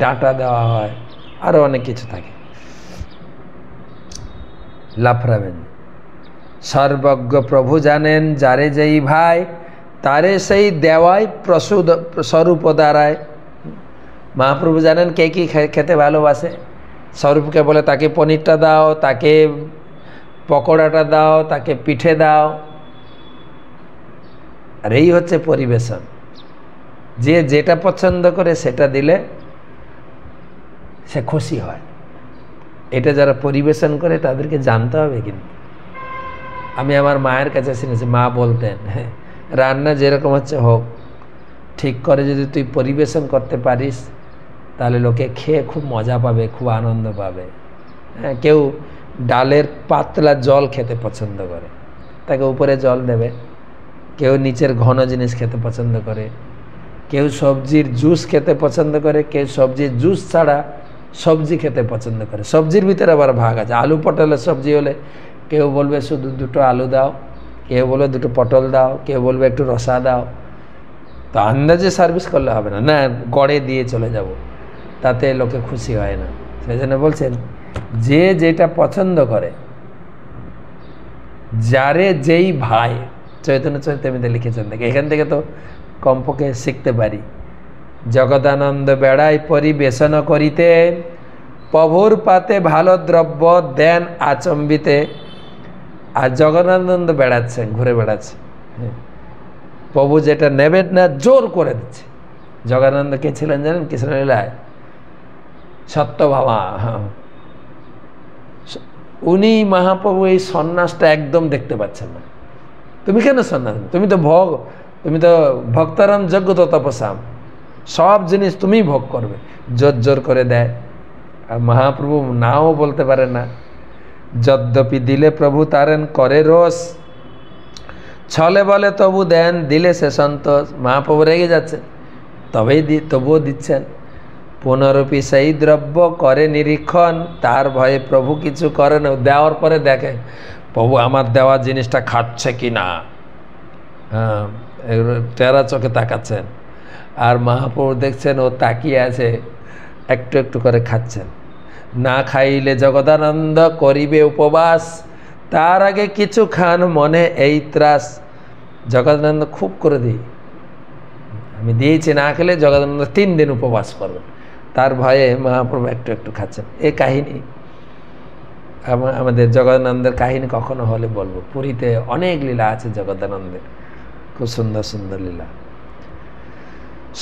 ডাঁটা দেওয়া হয়, আরও অনেক কিছু থাকে। লাফরা ব্যঞ্জন। সর্বজ্ঞ প্রভু জানেন যারে যেই ভাই, তারে সেই দেওয়াই প্রসূদ স্বরূপ দ্বারায়। মহাপ্রভু জানেন কে কী খেতে ভালোবাসে। স্বরূপকে বলে তাকে পনিরটা দাও, তাকে পকোড়াটা দাও, তাকে পিঠে দাও। আর এই হচ্ছে পরিবেশন। যে যেটা পছন্দ করে সেটা দিলে সে খুশি হয়। এটা যারা পরিবেশন করে তাদেরকে জানতে হবে। কিন্তু আমি আমার মায়ের কাছে শুনেছি, মা বলতেন, হ্যাঁ, রান্না যেরকম হচ্ছে হোক, ঠিক করে যদি তুই পরিবেশন করতে পারিস তাহলে লোকে খেয়ে খুব মজা পাবে, খুব আনন্দ পাবে। হ্যাঁ, কেউ ডালের পাতলা জল খেতে পছন্দ করে, তাকে উপরে জল দেবে। কেউ নিচের ঘন জিনিস খেতে পছন্দ করে, কেউ সবজির জুস খেতে পছন্দ করে, কেউ সবজির জুস ছাড়া সবজি খেতে পছন্দ করে। সবজির ভিতরে আবার ভাগ আছে। আলু পটলের সবজি হলে কেউ বলবে শুধু 2টো আলু দাও, কেউ বলবে 2টো পটল দাও, কেউ বলবে একটু রসা দাও। তো আন্দাজে সার্ভিস করলে হবে না, না গড়ে দিয়ে চলে যাব, তাতে লোকে খুশি হয় না। সেই জন্য বলছেন যে যেটা পছন্দ করে, যারে যেই ভাই, চৈতন্য চরিতামৃতে লিখেছেন। দেখে এখান থেকে তো কমপক্ষে শিখতে পারি। জগদানন্দ বেড়ায় পরিবেশন করিতে, প্রভুর পাতে ভালো দ্রব্য দেন আচম্বিতে। আর জগদানন্দ বেড়াচ্ছেন, ঘুরে বেড়াচ্ছে, প্রভু যেটা নেবেন না জোর করে দিচ্ছে। জগদানন্দ কে ছিলেন জানেন কৃষ্ণলীলায়? সত্যভামা। উনি মহাপ্রভু এই সন্ন্যাসটা একদম দেখতে পাচ্ছেন না। তুমি কেন সন্ন্যাস? তুমি তো ভক্তারাম যজ্ঞ তো তপসাম, সব জিনিস তুমিই ভোগ করবে। জোর জোর করে দেয়। আর মহাপ্রভু নাও বলতে পারে না। যদ্যপি দিলে প্রভু তারেন করে রোষ, ছলে বলে তবু দেন, দিলে সে সন্তোষ। মহাপ্রভু রেগে যাচ্ছেন, তবুও দিচ্ছেন। পুনরূপী সেই দ্রব্য করে নিরীক্ষণ, তার ভয়ে প্রভু কিছু করে না। দেওয়ার পরে দেখে প্রভু আমার দেওয়া জিনিসটা খাচ্ছে কি না, হ্যাঁ, টেরা চোখে তাকাচ্ছেন। আর মহাপ্রভু দেখছেন ও তাকিয়ে আছে, একটু একটু করে খাচ্ছেন। না খাইলে জগদানন্দ করিবে উপবাস, তার আগে কিছু খান মনে এই ত্রাস। জগদানন্দ খুব করে দিই, আমি দিয়েছি, না খেলে জগদানন্দ 3 দিন উপবাস করবে। তার ভয়ে মহাপ্রভু একটু একটু খাচ্ছেন। এই কাহিনী আমাদের জগদানন্দের কাহিনী কখনো হলে বলবো। পুরীতে অনেক লীলা আছে জগদানন্দের, খুব সুন্দর সুন্দর লীলা।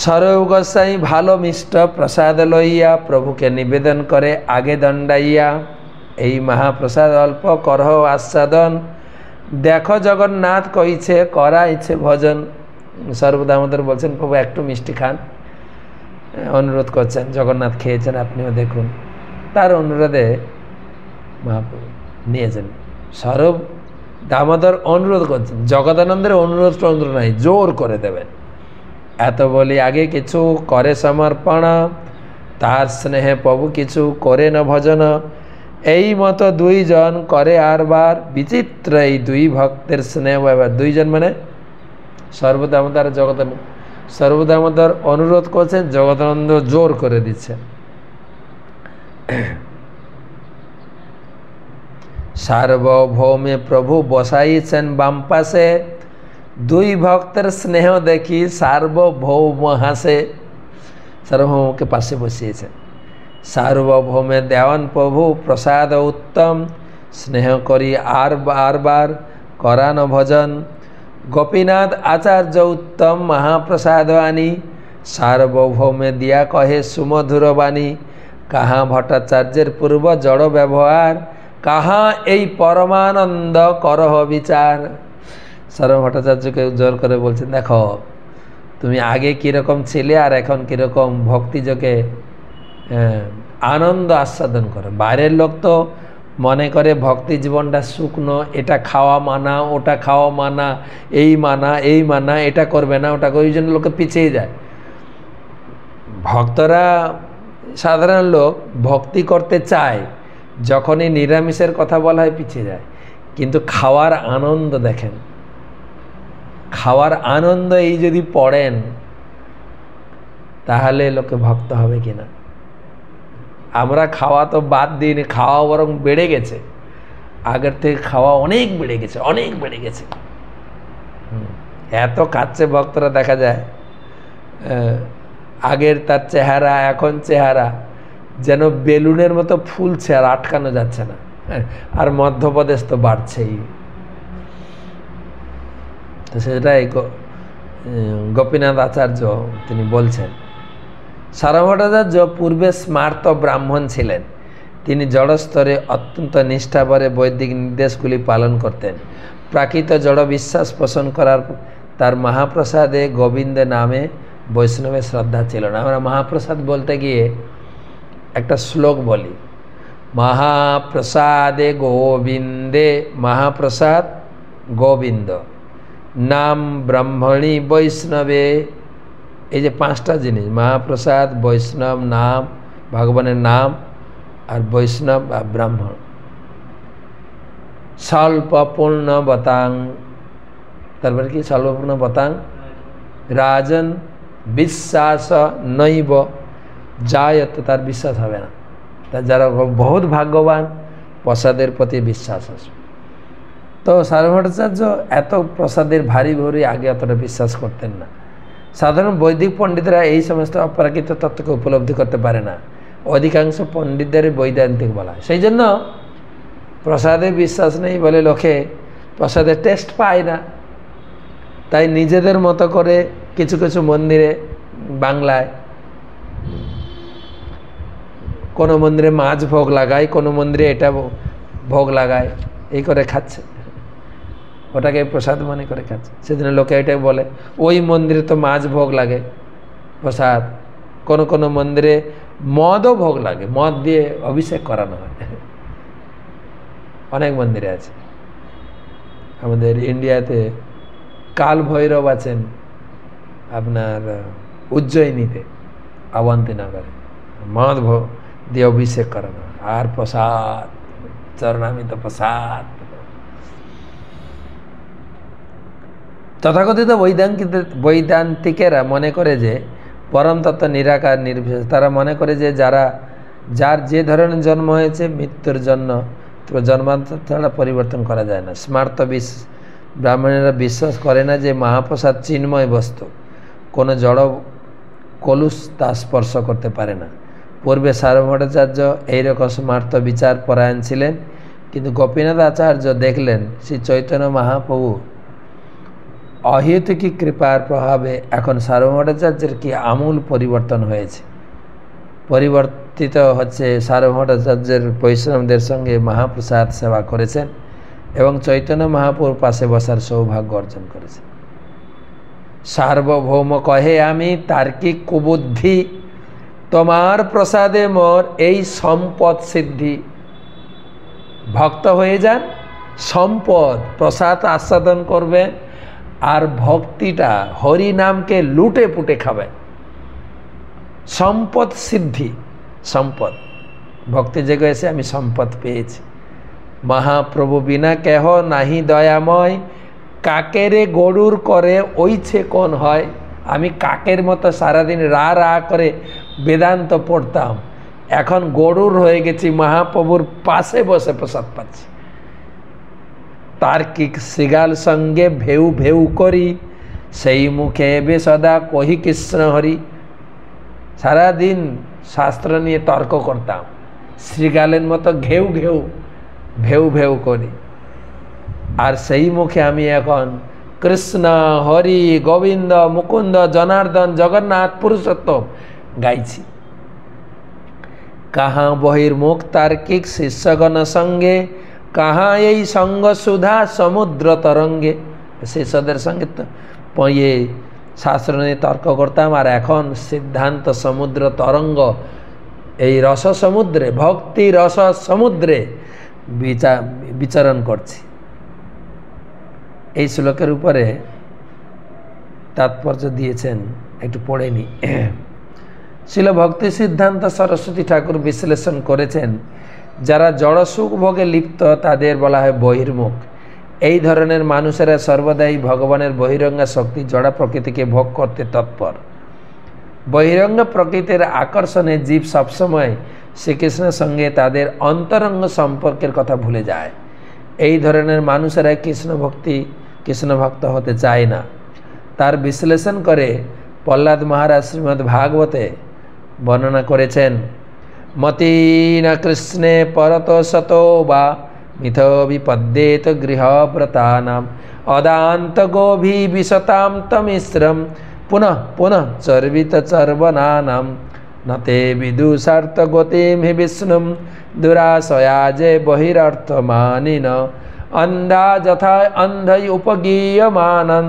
সরব গোসাই ভালো মিষ্ট প্রসাদ লইয়া, প্রভুকে নিবেদন করে আগে দণ্ডাইয়া। এই মহাপ্রসাদ অল্প করহ আস্বাদন, দেখো জগন্নাথ কইছে করাইছে ভজন। সর্বদামোদর বলছেন প্রভু একটু মিষ্টি খান, অনুরোধ করছেন। জগন্নাথ খেয়েছেন, আপনিও দেখুন। তার অনুরোধে মহাপ্রভু নিয়েছেন। সরব দামোদর অনুরোধ করছেন, জগদানন্দের অনুরোধ নাই, জোর করে দেবেন। এত বলি আগে কিছু করে সমর্পণ, তার স্নেহে প্রভু কিছু করে না ভজন। এই মতো 2 জন করে আরবার, বিচিত্র এই 2 ভক্তের স্নেহ। এবার 2 জন মানে সর্বদামোদর আর জগদানন্দ। সর্বদামোদর অনুরোধ করছেন, জগদানন্দ জোর করে দিচ্ছেন। সার্বভৌমে প্রভু বসাইছেন বাম পাশে, 2 ভক্তের স্নেহ দেখি সার্বভৌম হাসে। সার্বভৌমকে পাশে বসিয়েছেন। সার্বভৌমে দেওয়ান প্রভু প্রসাদ উত্তম, স্নেহ করি আর বারবার करान भजन। गोपीनाथ आचार्य उत्तम महाप्रसाद वाणी, सार्वभौमे दिया कहे सुमधुर बाणी। कहाँ भट्टाचार्येर पूर्व जड़ व्यवहार, कहाँ এই परमानंद करह विचार। সারবভৌম ভট্টাচার্যকে জোর করে বলছেন, দেখো তুমি আগে কীরকম ছিলে আর এখন কীরকম ভক্তিযোগে আনন্দ আস্বাদন করো। বাইরের লোক তো মনে করে ভক্তি জীবনটা শুকনো, এটা খাওয়া মানা, ওটা খাওয়া মানা, এই মানা, এটা করবে না, ওটা ওই জন্য লোকে পিছিয়ে যায়। ভক্তরা সাধারণ লোক ভক্তি করতে চায়, যখনই নিরামিষের কথা বলা হয় পিছিয়ে যায়। কিন্তু খাওয়ার আনন্দ দেখেন, খাওয়ার আনন্দ এই যদি পড়েন তাহলে লোকে ভক্ত হবে কিনা। আমরা খাওয়া তো বাদ দিইনি, খাওয়া বরং বেড়ে গেছে, আগের থেকে খাওয়া অনেক বেড়ে গেছে, অনেক বেড়ে গেছে। এত খাচ্ছে ভক্তরা, দেখা যায় আগের তার চেহারা এখন চেহারা যেন বেলুনের মতো ফুলছে আর আটকানো যাচ্ছে না। আর মধ্যপ্রদেশ তো বাড়ছেই। তো সেটাই গোপীনাথ আচার্য তিনি বলছেন। সারবভৌম ভট্টাচার্য পূর্বে স্মার্ত ব্রাহ্মণ ছিলেন। তিনি জড়স্তরে অত্যন্ত নিষ্ঠাভরে বৈদিক নির্দেশগুলি পালন করতেন। প্রাকৃত জড় বিশ্বাস পোষণ করার তার মহাপ্রসাদে গোবিন্দ নামে বৈষ্ণবের শ্রদ্ধা ছিল না। আমরা মহাপ্রসাদ বলতে গিয়ে একটা শ্লোক বলি, মহাপ্রসাদে গোবিন্দে, মহাপ্রসাদ গোবিন্দ, নাম ব্রাহ্মণী বৈষ্ণবে। এই যে পাঁচটা জিনিস, মহাপ্রসাদ, বৈষ্ণব, নাম ভগবানের নাম, আর বৈষ্ণব আর ব্রাহ্মণ। স্বল্পপূর্ণ বতাং, তারপরে কি স্বল্পপূর্ণ বতাং রাজন বিশ্বাস নৈব জায়ত, তার বিশ্বাস হবে না। তার যারা বহুত ভাগ্যবান প্রসাদের প্রতি বিশ্বাস আছে। তো সারবভৌম ভট্টাচার্য এত প্রসাদের ভারী ভরি আগে অতটা বিশ্বাস করতেন না। সাধারণ বৈদিক পণ্ডিতরা এই সমস্ত অপ্রাকৃত তত্ত্বকে উপলব্ধি করতে পারে না। অধিকাংশ পণ্ডিতদের বৈদান্তিক বলা হয়। সেই জন্য প্রসাদে বিশ্বাস নেই বলে লোকে প্রসাদের টেস্ট পায় না। তাই নিজেদের মতো করে কিছু কিছু মন্দিরে, বাংলায় কোনো মন্দিরে মাছ ভোগ লাগায়, কোনো মন্দিরে এটা ভোগ লাগায়, এই করে খাচ্ছে, ওটাকে প্রসাদ মনে করে খাচ্ছে। সেদিন লোকে এটাই বলে, ওই মন্দিরে তো মাছ ভোগ লাগে প্রসাদ, কোনো কোনো মন্দিরে মদও ভোগ লাগে, মদ দিয়ে অভিষেক করানো হয়। অনেক মন্দিরে আছে। আমাদের ইন্ডিয়াতে কাল ভৈরব আছেন আপনার উজ্জয়িনীতে, অবন্তীনগরে, মদ দিয়ে অভিষেক করানো হয়, আর প্রসাদ, চরণামিত প্রসাদ। তথাকথিত বৈদান্তিকেরা মনে করে যে পরম তত্ত্ব নিরাকার নির্বিশেষ। তারা মনে করে যে যার যে ধরনের জন্ম হয়েছে মৃত্যুর জন্য জন্মান্তর ছাড়া পরিবর্তন করা যায় না। স্মার্ত ব্রাহ্মণেরা বিশ্বাস করে না যে মহাপ্রসাদ চিন্ময় বস্তু, কোনো জড় কলুষ তা স্পর্শ করতে পারে না। পূর্বে সারবভৌম ভট্টাচার্য এইরকম স্মার্ত বিচার পরায়ণ ছিলেন, কিন্তু গোপীনাথ আচার্য দেখলেন শ্রী চৈতন্য মহাপ্রভু অহেতুকী কৃপার প্রভাবে এখন সারবভৌম ভট্টাচার্যের কি আমূল পরিবর্তন হয়েছে। পরিবর্তিত হচ্ছে, সারবভৌম ভট্টাচার্যের বৈষ্ণবদের সঙ্গে মহাপ্রসাদ সেবা করেছেন এবং চৈতন্য মহাপ্রভুর পাশে বসার সৌভাগ্য অর্জন করেছেন। সার্বভৌম কহে আমি তার্কিক কুবুদ্ধি, তোমার প্রসাদে মোর এই সম্পদ সিদ্ধি। ভক্ত হয়ে যান, সম্পদ প্রসাদ আস্বাদন করবেন, আর ভক্তিটা হরি নামকে লুটে পুটে খাবেন। সম্পদ সিদ্ধি, সম্পদ ভক্তি জেগে এসে আমি সম্পদ পেয়েছি। মহাপ্রভু বিনা কেহ নাহি দয়াময়, কাকেরে গরুর করে ওইছে কোন হয়। আমি কাকের মতো সারাদিন রা রা করে বেদান্ত পড়তাম, এখন গরুর হয়ে গেছি, মহাপ্রভুর পাশে বসে প্রসাদ পাচ্ছি। তার্কিক শৃগাল সঙ্গে ভেউ ভেউ করি, সেই মুখে এবে সদা কহি কৃষ্ণ হরি। সারাদিন শাস্ত্র নিয়ে তর্ক করতাম, শৃগালের মতো ঘেউ ঘেউ ভেউ ভেউ করি। আর সেই মুখে আমি এখন কৃষ্ণ, হরি, গোবিন্দ, মুকুন্দ, জনার্দন, জগন্নাথ, পুরুষোত্তম গাইছি। কাহা বহির্মুখ তার্কিক শিষ্যগণ সঙ্গে, কাহা এই সঙ্গ সুধা সমুদ্র তরঙ্গে। শিষ্যদের সঙ্গে ইয়ে শাস্ত্র নিয়ে তর্ক করতাম, আর এখন সিদ্ধান্ত সমুদ্র তরঙ্গ, এই রস সমুদ্রে, ভক্তি রস সমুদ্রে বিচরণ করছি। এই শ্লোকের উপরে তাৎপর্য দিয়েছেন, একটু পড়ে নি। শিল ভক্তি সিদ্ধান্ত সরস্বতী ঠাকুর বিশ্লেষণ করেছেন, যারা জড় সুখ ভোগে লিপ্ত তাদের বলা হয় বহির্মুখ। এই ধরনের মানুষেরা সর্বদাই ভগবানের বহিরঙ্গা শক্তি জড়া প্রকৃতিকে ভোগ করতে তৎপর। বহিরঙ্গ প্রকৃতির আকর্ষণে জীব সবসময় শ্রীকৃষ্ণের সঙ্গে তাদের অন্তরঙ্গ সম্পর্কের কথা ভুলে যায়। এই ধরনের মানুষেরা কৃষ্ণভক্ত হতে চায় না। তার বিশ্লেষণ করে প্রহ্লাদ মহারাজ শ্রীমদ্ ভাগবতে বর্ণনা করেছেন, মতিন কৃষ্ণে পরত শতো বা মিথ বিপদ্যেত গৃহব্রতানাম অদান্ত গোভি বিশতাম তমিশ্রম পুনঃ পুনঃ চর্বিত চর্বনানাম নতে বিদুষার্থ গতিম হি বিষ্ণুম দুরাশয়া যে বহিরর্থমানিন অন্ধা যথা অন্ধৈ উপগীয়মানন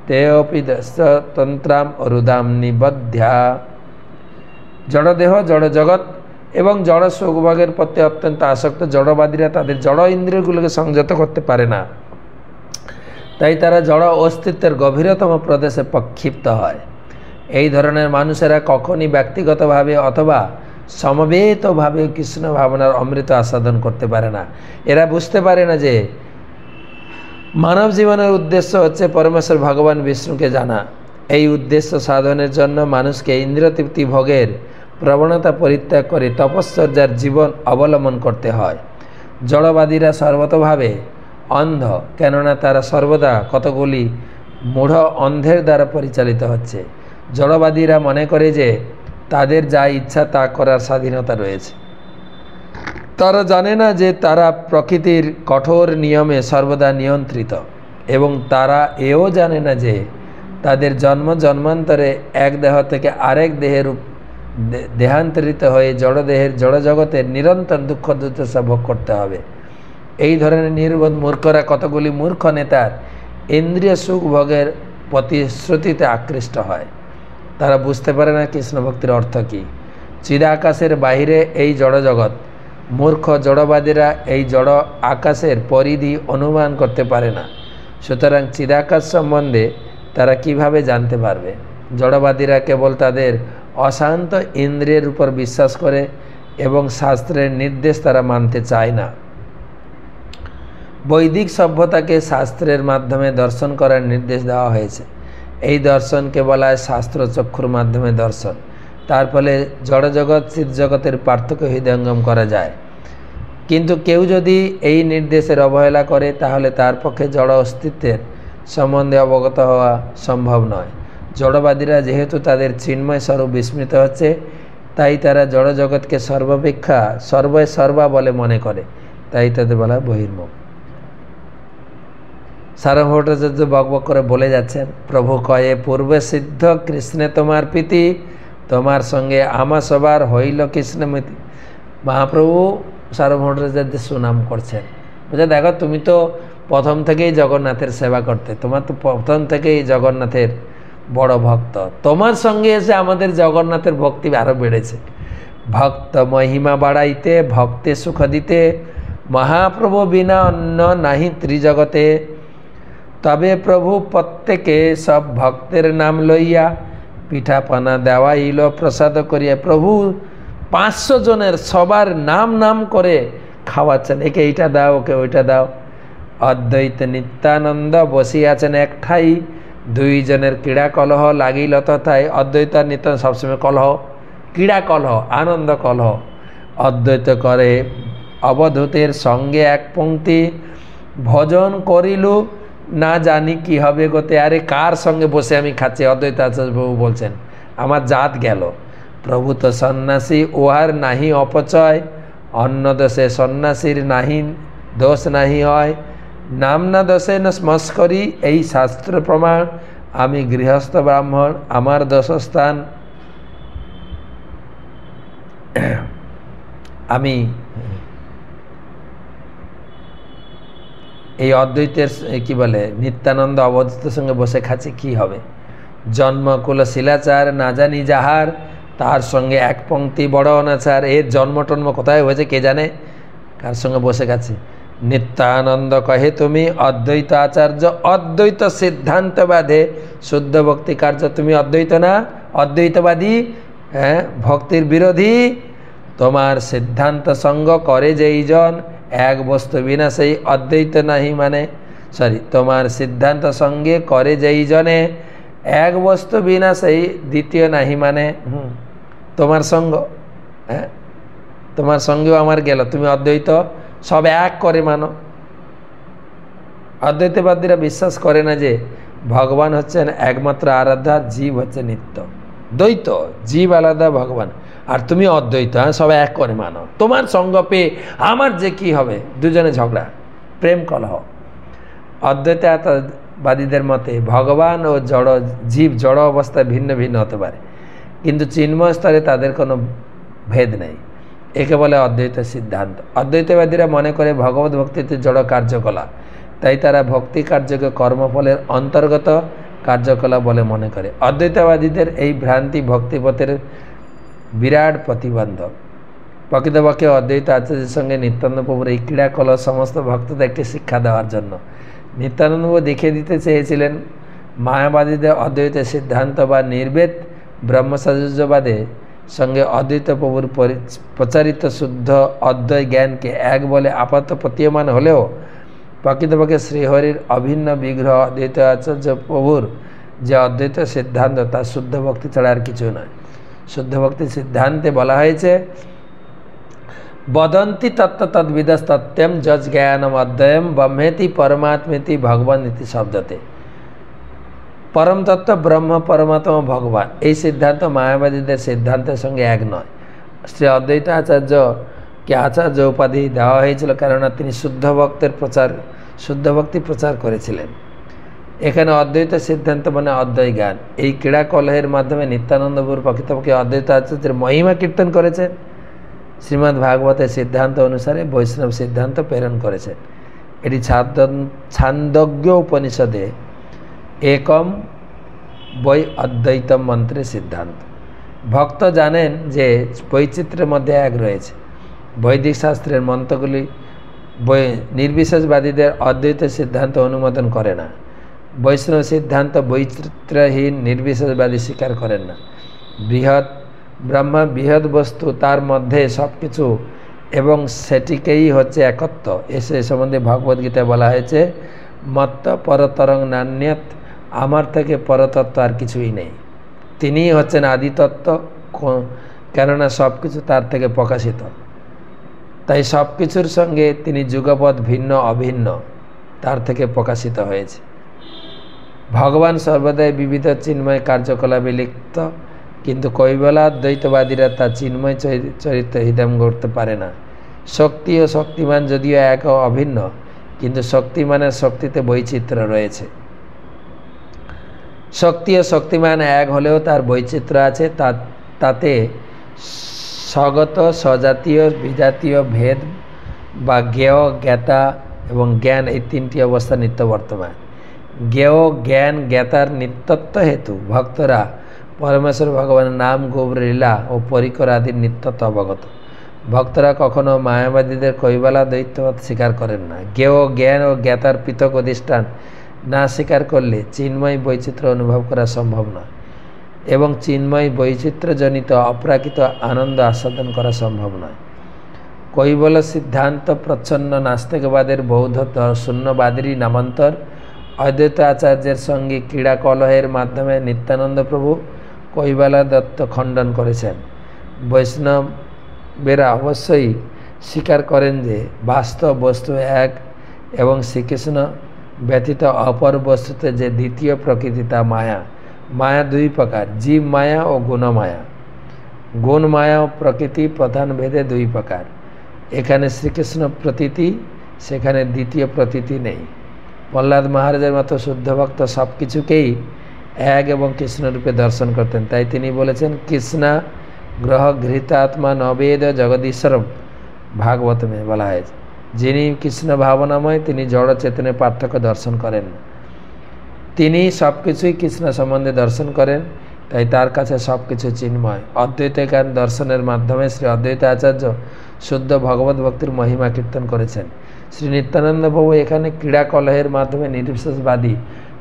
তেপি তন্ত্রাম অরুদাম নিবধ্যা। জড়দেহ, জড় জগৎ এবং জড় সুখভোগের প্রতি অত্যন্ত আসক্ত জড়বাদীরা তাদের জড় ইন্দ্রিয়গুলোকে সংযত করতে পারে না। তাই তারা জড় অস্তিত্বের গভীরতম প্রদেশে প্রক্ষিপ্ত হয়। এই ধরনের মানুষেরা কখনই ব্যক্তিগতভাবে অথবা সমবেতভাবে কৃষ্ণ ভাবনার অমৃত আস্বাদন করতে পারে না। এরা বুঝতে পারে না যে মানব জীবনের উদ্দেশ্য হচ্ছে পরমেশ্বর ভগবান বিষ্ণুকে জানা। এই উদ্দেশ্য সাধনের জন্য মানুষকে ইন্দ্রিয়তৃপ্তি ভোগের প্রবণতা পরিত্যাগ করে তপশ্চর্যার জীবন অবলম্বন করতে হয়। জড়বাদীরা সর্বতভাবে অন্ধ, কেননা তারা সর্বদা কতগুলি মূঢ় অন্ধের দ্বারা পরিচালিত হচ্ছে। জড়বাদীরা মনে করে যে তাদের যা ইচ্ছা তা করার স্বাধীনতা রয়েছে। তারা জানে না যে তারা প্রকৃতির কঠোর নিয়মে সর্বদা নিয়ন্ত্রিত, এবং তারা এও জানে না যে তাদের জন্ম জন্মান্তরে এক দেহ থেকে আরেক দেহের দেহান্তরিত হয়ে জড়দেহের জড়জগতের নিরন্তর দুঃখ দুর্দশা ভোগ করতে হবে। এই ধরনের নির্বোধ মূর্খরা কতগুলি মূর্খ নেতার ইন্দ্রিয় সুখ ভোগের প্রতিশ্রুতিতে আকৃষ্ট হয়। তারা বুঝতে পারে না কৃষ্ণ ভক্তির অর্থ কী। চিদাকাশের বাহিরে এই জড়জগৎ। মূর্খ জড়বাদীরা এই জড় আকাশের পরিধি অনুমান করতে পারে না। সুতরাং চিদাকাশ সম্বন্ধে তারা কিভাবে জানতে পারবে? জড়বাদীরা কেবল তাদের অশান্ত ইন্দ্রিয়ের উপর বিশ্বাস করে এবং শাস্ত্রের নির্দেশ তারা মানতে চায় না। বৈদিক সভ্যতাকে শাস্ত্রের মাধ্যমে দর্শন করার নির্দেশ দেওয়া হয়েছে। এই দর্শনকে বলা হয় শাস্ত্রচক্ষুর মাধ্যমে দর্শন। তার ফলে জড়জগৎ চিৎজগতের পার্থক্য হৃদয়ঙ্গম করা যায়। কিন্তু কেউ যদি এই নির্দেশের অবহেলা করে তাহলে তার পক্ষে জড় অস্তিত্বের সম্বন্ধে অবগত হওয়া সম্ভব নয়। জড়বাদীরা যেহেতু তাদের চিন্ময় স্বরূপ বিস্মৃত হচ্ছে, তাই তারা জড়জগৎকে সর্বাপেক্ষা সর্বা বলে মনে করে, তাই তাদের বলা বহির্মুখ। সারঙ্গ ভট্টাচার্য বকবক করে বলে যাচ্ছেন, প্রভু কয়ে পূর্বে সিদ্ধ কৃষ্ণে তোমার প্রীতি, তোমার সঙ্গে আমা সবার হইল কৃষ্ণমতি। মহাপ্রভু সারঙ্গ ভট্টাচার্যের সুনাম করছেন, বুঝে দেখো তুমি তো প্রথম থেকেই জগন্নাথের সেবা করতে, তোমার তো প্রথম থেকেই জগন্নাথের বড় ভক্ত, তোমার সঙ্গে এসে আমাদের জগন্নাথের ভক্তি আরও বেড়েছে। ভক্ত মহিমা বাড়াইতে ভক্তে সুখ দিতে, মহাপ্রভু বিনা অন্য নাহি ত্রিজগতে। তবে প্রভু প্রত্যেকে সব ভক্তের নাম লইয়া পিঠাপানা দেওয়াইল প্রসাদ করিয়া। প্রভু 500 জনের সবার নাম নাম করে খাওয়াচ্ছেন, একে এইটা দাও, ওকে ওইটা দাও। অদ্বৈত নিত্যানন্দ বসিয়াছেন এক ঠাই, 2 জনের ক্রীড়া কলহ লাগিল তথায়। অদ্বৈত আর নিত্যানন্দ সবসময় কলহ, ক্রীড়া কলহ, আনন্দ কলহ। অদ্বৈত করে অবধূতের সঙ্গে এক পংক্তি, ভজন করিলু না জানি কি হবে গতে। আরে কার সঙ্গে বসে আমি খাচ্ছি? অদ্বৈত আচার্য প্রভু বলছেন আমার জাত গেল। প্রভু তো সন্ন্যাসী, উহার নাহি অপচয়, অন্য দোষে সন্ন্যাসীর নাহি দোষ নাহি হয়। নামনা দশেন স্মস্করি এই শাস্ত্র প্রমাণ আমি গৃহস্থ ব্রাহ্মণ আমার দশস্থান আমি এই অদ্বৈতের কি বলে নিত্যানন্দ অবধূতের সঙ্গে বসে খাচ্ছি কি হবে। জন্মকুল শিলাচার না জানি যাহার তার সঙ্গে এক পংক্তি বড় অনাচার। এর জন্ম টন্ম কোথায় হয়েছে কে জানে, কার সঙ্গে বসে খাচ্ছে। নিত্যানন্দ কহে তুমি অদ্বৈত আচার্য অদ্বৈত সিদ্ধান্ত বাধে শুদ্ধ ভক্তি কার্য। তুমি অদ্বৈত না, অদ্বৈতবাদী, হ্যাঁ ভক্তির বিরোধী। তোমার সিদ্ধান্ত সঙ্গ করে যেই জন এক বস্তু বিনা সেই অদ্বৈত নাহি মানে তোমার সিদ্ধান্ত সঙ্গে করে যেই জনে এক বস্তু বিনা সেই দ্বিতীয় নাহি মানে তোমার সঙ্গ, হ্যাঁ তোমার সঙ্গেও আমার গেল, তুমি অদ্বৈত সব এক করে মানো। অদ্বৈতবাদীরা বিশ্বাস করে না যে ভগবান হচ্ছেন একমাত্র আরাধ্যা, জীব হচ্ছে নিত্য। দ্বৈত, জীব আলাদা, ভগবান আর তুমি অদ্বৈত, হ্যাঁ সব এক করে মানো। তোমার সঙ্গ পেয়ে আমার যে কি হবে, দুজনে ঝগড়া, প্রেম কলহ। অদ্বৈতবাদীদের মতে ভগবান ও জড় জীব জড় অবস্থায় ভিন্ন ভিন্ন হতে পারে, কিন্তু চিন্ময় স্তরে তাদের কোনো ভেদ নেই। একে বলে অদ্বৈত সিদ্ধান্ত। অদ্বৈতবাদীরা মনে করে ভগবত ভক্তিতে জড় কার্যকলাপ, তাই তারা ভক্তি কার্যকে কর্মফলের অন্তর্গত কার্যকলাপ বলে মনে করে। অদ্বৈতবাদীদের এই ভ্রান্তি ভক্তিপথের বিরাট প্রতিবন্ধক। প্রকৃতপক্ষে অদ্বৈত আচার্যের সঙ্গে নিত্যানন্দ প্রভুর এই ক্রীড়াকলহ সমস্ত ভক্তদের একটি শিক্ষা দেওয়ার জন্য। নিত্যানন্দ প্রভু দেখিয়ে দিতে চেয়েছিলেন মায়াবাদীদের অদ্বৈত সিদ্ধান্ত বা নির্বেদ ব্রহ্মচার্যবাদে সঙ্গে অদ্বৈত প্রভুর প্রচারিত শুদ্ধ অদ্বৈত জ্ঞানকে এক বলে আপাতত প্রতীয়মান হলেও প্রকৃতপক্ষে শ্রীহরির অভিন্ন বিগ্রহ অদ্বৈত আচার্য প্রভুর যে অদ্বৈত সিদ্ধান্ত তা শুদ্ধ ভক্তি ছাড়া আর কিছু নয়। শুদ্ধ ভক্তি সিদ্ধান্তে বলা হয়েছে বদন্তি তত্ত্ব তদ্বিদস তত্ত্বম যজ জ্ঞানম অদ্বয়ম ব্রহ্মেতি পরমাত্মেতি ভগবান ইতি শব্দতে। পরম তত্ত্ব ব্রহ্ম, পরমাত্মা ভগবান, এই সিদ্ধান্ত মায়াবাদীদের সিদ্ধান্তের সঙ্গে এক নয়। শ্রী অদ্বৈত আচার্যকে আচার্য উপাধি দেওয়া হয়েছিল কেননা তিনি শুদ্ধ ভক্তি প্রচার করেছিলেন। এখানে অদ্বৈত সিদ্ধান্ত মানে অদ্বৈত জ্ঞান। এই ক্রীড়া কলহের মাধ্যমে নিত্যানন্দপুর প্রকৃতপক্ষে অদ্বৈত আচার্যের মহিমা কীর্তন করেছেন। শ্রীমদ্ ভাগবতের সিদ্ধান্ত অনুসারে বৈষ্ণব সিদ্ধান্ত প্রেরণ করেছেন। এটি ছান্দোগ্য উপনিষদে একম বৈ অদ্বৈতম মন্ত্রের সিদ্ধান্ত। ভক্ত জানেন যে বৈচিত্র্যের মধ্যে এক রয়েছে। বৈদিক শাস্ত্রের মন্ত্রগুলি নির্বিশেষবাদীদের অদ্বৈত সিদ্ধান্ত অনুমোদন করে না। বৈষ্ণব সিদ্ধান্ত বৈচিত্র্যহীন নির্বিশেষবাদী স্বীকার করেন না। ব্রহ্মা বৃহৎ বস্তু, তার মধ্যে সব কিছু এবং সেটিকেই হচ্ছে একত্ব। এসে সম্বন্ধে ভগবদ্গীতায় বলা হয়েছে মত্ত পরতরং নান্যত, আমার থেকে পরতত্ত্ব আর কিছুই নেই। তিনিই হচ্ছেন আদিতত্ত্ব, কেননা সব কিছু তার থেকে প্রকাশিত। তাই সব কিছুর সঙ্গে তিনি যুগপৎ ভিন্ন অভিন্ন, তার থেকে প্রকাশিত হয়েছে। ভগবান সর্বদাই বিবিধ চিন্ময় কার্যকলাপে লিপ্ত, কিন্তু কৈবল্যাদ্বৈতবাদীরা তা চিন্ময় চরিত্র হৃদয়ঙ্গম করতে পারে না। শক্তি ও শক্তিমান যদিও এক ও অভিন্ন, কিন্তু শক্তিমানের শক্তিতে বৈচিত্র্য রয়েছে। শক্তি ও শক্তিমান এক হলেও তার বৈচিত্র্য আছে। তাতে স্বগত, স্বজাতীয়, বিজাতীয় ভেদ বা জ্ঞেয়, জ্ঞাতা এবং জ্ঞান, এই তিনটি অবস্থা নিত্য বর্তমান। জ্ঞেয়, জ্ঞান, জ্ঞাতার নিত্যত্ব হেতু ভক্তরা পরমেশ্বর ভগবানের নাম, গৌর লীলা ও পরিকর আদির নিত্যত্ব অবগত। ভক্তরা কখনো মায়াবাদীদের কৈবল্যাদ্বৈতবাদ স্বীকার করেন না। জ্ঞেয়, জ্ঞান ও জ্ঞাতার পৃথক অধিষ্ঠান না স্বীকার করলে চিন্ময় বৈচিত্র্য অনুভব করা সম্ভব নয় এবং চিন্ময় বৈচিত্র্যজনিত অপ্রাকৃত আনন্দ আস্বাদন করা সম্ভব নয়। কৈবল্য সিদ্ধান্ত প্রচ্ছন্ন নাস্তিকবাদের বৌদ্ধ শূন্যবাদেরই নামান্তর। অদ্বৈত আচার্যের সঙ্গে ক্রীড়া কলহের মাধ্যমে নিত্যানন্দ প্রভু কৈবল্যদত্ত খণ্ডন করেছেন। বৈষ্ণবেরা অবশ্যই স্বীকার করেন যে বাস্তব বস্তু এক এবং শ্রীকৃষ্ণ ব্যতীত অপর বস্তুতে যে দ্বিতীয় প্রকৃতি তা মায়া। মায়া দুই প্রকার, জীব মায়া ও গুণমায়া। গুণ মায়া ও প্রকৃতি প্রধান ভেদে দুই প্রকার। এখানে শ্রীকৃষ্ণ প্রতীতি, সেখানে দ্বিতীয় প্রতীতি নেই। প্রহ্লাদ মহারাজের মতো শুদ্ধ ভক্ত সব কিছুকেই এক এবং কৃষ্ণরূপে দর্শন করতেন। তাই তিনি বলেছেন, কৃষ্ণা গ্রহ ঘৃতাত্মা নবেদ জগদীশ্বরম, ভাগবতমে বলা হয়েছে, যিনি কৃষ্ণ ভাবনাময় তিনি জড় চেতনের পার্থক্য দর্শন করেন না। তিনি সব কিছুই কৃষ্ণ সম্বন্ধে দর্শন করেন, তাই তার কাছে সব কিছু চিন্ময়। অদ্বৈত জ্ঞান দর্শনের মাধ্যমে শ্রী অদ্বৈত আচার্য শুদ্ধ ভগবত ভক্তির মহিমা কীর্তন করেছেন। শ্রী নিত্যানন্দ প্রভু এখানে ক্রীড়া কলহের মাধ্যমে নির্বিশেষবাদী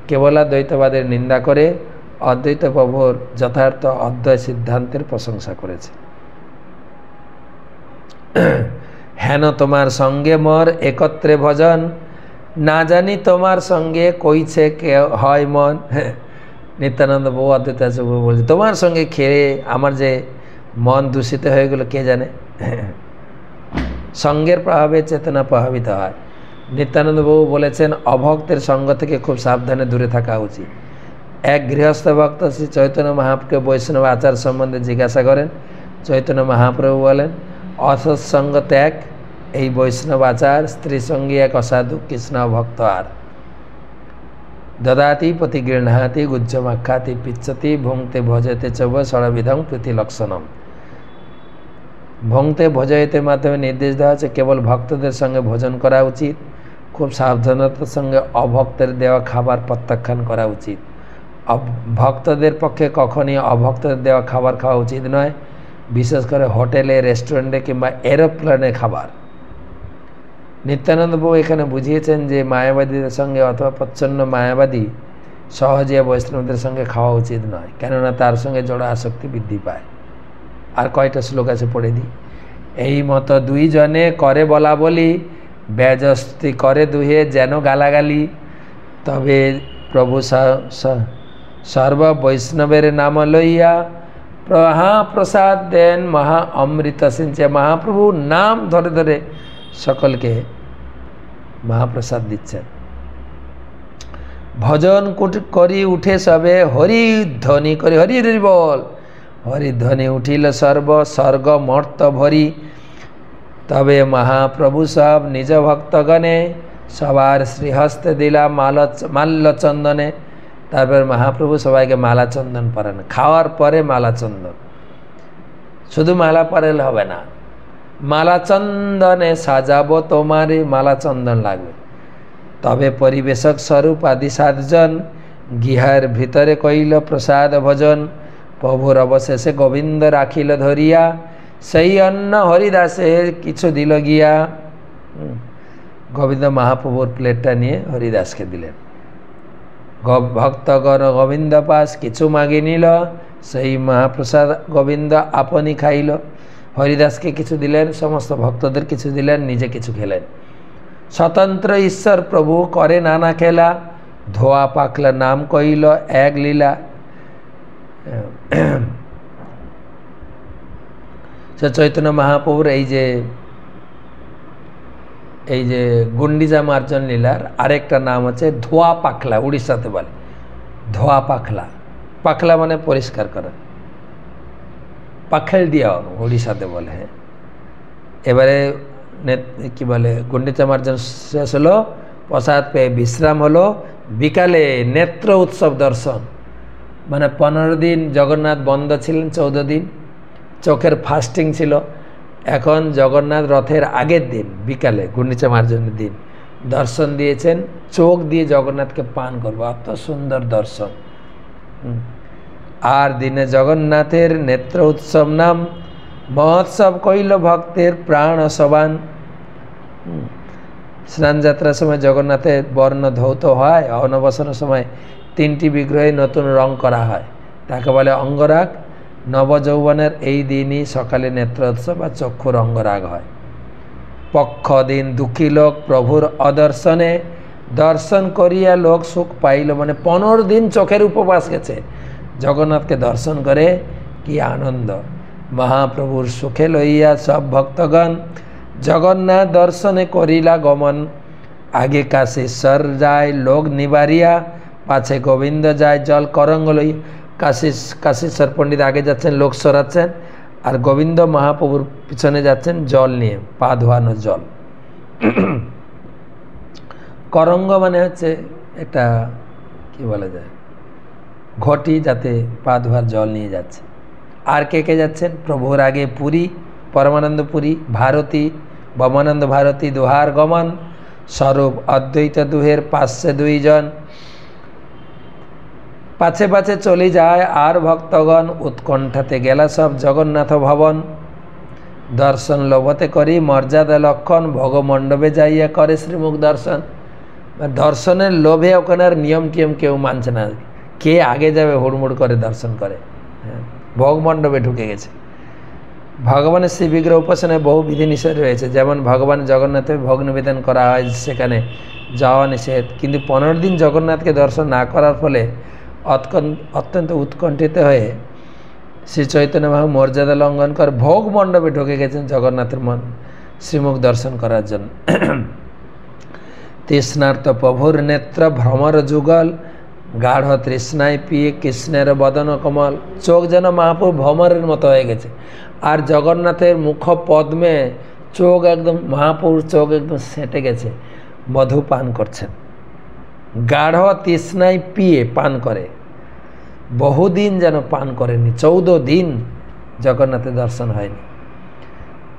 কেবলাদ্বৈতবাদের নিন্দা করে অদ্বৈত প্রভুর যথার্থ অদ্বৈত সিদ্ধান্তের প্রশংসা করেছে। হেন তোমার সঙ্গে মোর একত্রে ভজন, না জানি তোমার সঙ্গে কইছে কে হয় মন। নিত্যানন্দ প্রভু অদ্বৈত আচার্য বলছে, তোমার সঙ্গে খেয়ে আমার যে মন দূষিত হয়ে গেল কে জানে। সঙ্গের প্রভাবে চেতনা প্রভাবিত হয়। নিত্যানন্দ প্রভু বলেছেন, অভক্তের সঙ্গ থেকে খুব সাবধানে দূরে থাকা উচিত। এক গৃহস্থ ভক্ত শ্রী চৈতন্য মহাপ্রভুকে বৈষ্ণব আচার সম্বন্ধে জিজ্ঞাসা করেন। চৈতন্য মহাপ্রভু বলেন, অসৎসঙ্গ ত্যাগ এই বৈষ্ণব আচার, স্ত্রী সঙ্গী এক অসাধু কৃষ্ণ ভক্ত আর। দদাতি প্রতিগৃহাতি গুজ্জমাখ্যাতি পিচ্ছতি ভুংতে ভজতে চব ষড়বিধং প্রীতিলক্ষণম। ভুংতে ভজয়তের মাধ্যমে নির্দেশ দেওয়া হচ্ছে কেবল ভক্তদের সঙ্গে ভোজন করা উচিত, খুব সাবধানতার সঙ্গে অভক্তের দেওয়া খাবার প্রত্যাখ্যান করা উচিত। ভক্তদের পক্ষে কখনই অভক্তদের দেওয়া খাবার খাওয়া উচিত নয়, বিশেষ করে হোটেলে, রেস্টুরেন্টে কিংবা এরোপ্লেনে খাবার। নিত্যানন্দ প্রভু এখানে বুঝিয়েছেন যে মায়াবাদীদের সঙ্গে অথবা প্রচ্ছন্ন মায়াবাদী সহজে বৈষ্ণবদের সঙ্গে খাওয়া উচিত নয়, কেননা তার সঙ্গে জড় আসক্তি বৃদ্ধি পায়। আর কয়টা শ্লোক আছে পড়ে দিই। এই মতো দুইজনে করে বলা বলি, ব্যজস্তি করে দুহে যেন গালাগালি, তবে প্রভু সর্ব বৈষ্ণবের নাম লইয়া মহাপ্রসাদ দেন মহা অমৃত সিঞ্চে। মহাপ্রভু নাম ধরে ধরে সকলকে মহাপ্রসাদ দিচ্ছেন। ভজন করি উঠে সবে হরিধ্বনি করি, হরি হরি বল, হরিধ্বনি উঠিল সর্ব স্বর্গ মর্ত ভরি। তবে মহাপ্রভু সব নিজ ভক্তগণে সবার শ্রীহস্তে দিলা মাল্য চন্দনে। তারপর মহাপ্রভু সবাইকে মালা চন্দন পরান, খাওয়ার পরে মালা চন্দন। শুধু মালা পরালে হবে না, মালা চন্দনে সাজাবো তোমারে, মালা চন্দন লাগবে। তবে পরিবেশক স্বরূপ আদি সাতজন গৃহের ভিতরে কইল প্রসাদ ভোজন। প্রভুর অবশেষে গোবিন্দ রাখিল ধরিয়া, সেই অন্ন হরিদাসের কিছু দিল গিয়া। গোবিন্দ মহাপ্রভুর প্লেটটা নিয়ে হরিদাসকে দিলেন। ভক্তগণ গোবিন্দ পাশ কিছু মাগি নিল, সেই মহাপ্রসাদ গোবিন্দ আপনি খাইল। হরিদাসকে কিছু দিলেন, সমস্ত ভক্তদের কিছু দিলেন, নিজে কিছু খেলেন। স্বতন্ত্র ঈশ্বর প্রভু করে নানা খেলা, ধোয়া পাকলা নাম কইল এক লীলা। চৈতন্য মহাপ্রভুর এই যে গুন্ডিজা মার্জন লীলার আরেকটা নাম হচ্ছে ধোয়া পাখলা, উড়িষ্যাতে বলে ধোয়া পাখলা। পাখলা মানে পরিষ্কার করা, পাখেল দিয়া উড়িষ্যাতে বলে। হ্যাঁ, এবারে কি বলে, গুন্ডিজা মার্জন শেষ হলো, প্রসাদ পেয়ে বিশ্রাম হলো। বিকালে নেত্র উৎসব দর্শন, মানে 15 দিন জগন্নাথ বন্ধ ছিলেন, 14 দিন চোখের ফাস্টিং ছিল। এখন জগন্নাথ রথের আগের দিন বিকালে গুন্ডিচা মার্জনের দিন দর্শন দিয়েছেন, চোখ দিয়ে জগন্নাথকে পান করবো, এত সুন্দর দর্শন। আর দিনে জগন্নাথের নেত্র উৎসব নাম, মহোৎসব কইল ভক্তের প্রাণ সবান। স্নান যাত্রার সময় জগন্নাথের বর্ণ ধৌত হয়, অন্নবসনের সময় 3টি বিগ্রহে নতুন রং করা হয়, তাকে বলে অঙ্গরাগ। নবযৌবনের এই দিনই সকালে নেত্রোৎসব বা চক্ষুর অঙ্গরাগ হয়। পক্ষ দিন দুঃখী লোক প্রভুর অদর্শনে, দর্শন করিয়া লোক সুখ পাইল। মানে 15 দিন চোখের উপবাস গেছে, জগন্নাথকে দর্শন করে কি আনন্দ। মহাপ্রভুর সুখে লইয়া সব ভক্তগণ জগন্নাথ দর্শনে করিলা গমন। আগে কাশীশ্বর যায় লোক নিবারিয়া, পাছে গোবিন্দ যায় জল করঙ্গ লই। কাশীশ্বর পণ্ডিত আগে যাচ্ছেন, লোক সরাচ্ছেন, আর গোবিন্দ মহাপ্রভুর পিছনে যাচ্ছেন জল নিয়ে, পা ধোয়ানো জল। করঙ্গ মানে হচ্ছে একটা কি বলা যায় ঘটি, যাতে পা ধোয়ার জল নিয়ে যাচ্ছে। আর কে কে যাচ্ছেন? প্রভুর আগে পুরী, পরমানন্দ পুরী, ভারতী, বমানন্দ ভারতী, দোহার গমন, স্বরূপ অদ্বৈত দুহের 502 জন। পাছে পাছে চলে যায় আর ভক্তগণ, উৎকণ্ঠাতে গেলা সব জগন্নাথ ভবন। দর্শন লোভতে করি মর্যাদা লক্ষণ, ভোগমণ্ডপে যাইয়া করে শ্রীমুখ দর্শন। দর্শনের লোভে ওখানে আর নিয়ম টিয়ম কেউ মানছে না, কে আগে যাবে হুড়মুড় করে দর্শন করে। ভোগমণ্ডপে ঢুকে গেছে। ভগবানের শ্রী বিগ্রহ উপাসনায় বহু বিধিনিষেধ রয়েছে, যেমন ভগবান জগন্নাথের ভোগ নিবেদন করা হয়, সেখানে যাওয়া নিষেধ। কিন্তু 15 দিন জগন্নাথকে দর্শন না করার ফলে অত্যন্ত উৎকণ্ঠিত হয়ে শ্রী চৈতন্য মহাপ্রভু মর্যাদা লঙ্ঘন করে ভোগ মণ্ডপে ঢুকে গেছেন জগন্নাথের শ্রীমুখ দর্শন করার জন্য। তৃষ্ণার্ত প্রভুর নেত্র ভ্রমর যুগল, গাঢ় তৃষ্ণায় পিয়ে কৃষ্ণের বদন কমল। চোখ যেন মহাপ্রভু ভ্রমরের মতো হয়ে গেছে, আর জগন্নাথের মুখ পদ্মে চোখ একদম, মহাপ্রভুর চোখ একদম সেঁটে গেছে, মধু পান করছেন। গাঢ় তৃষ্ণায় পিয়ে পান করে, বহুদিন যেন পান করেনি, 14 দিন জগন্নাথের দর্শন হয়নি।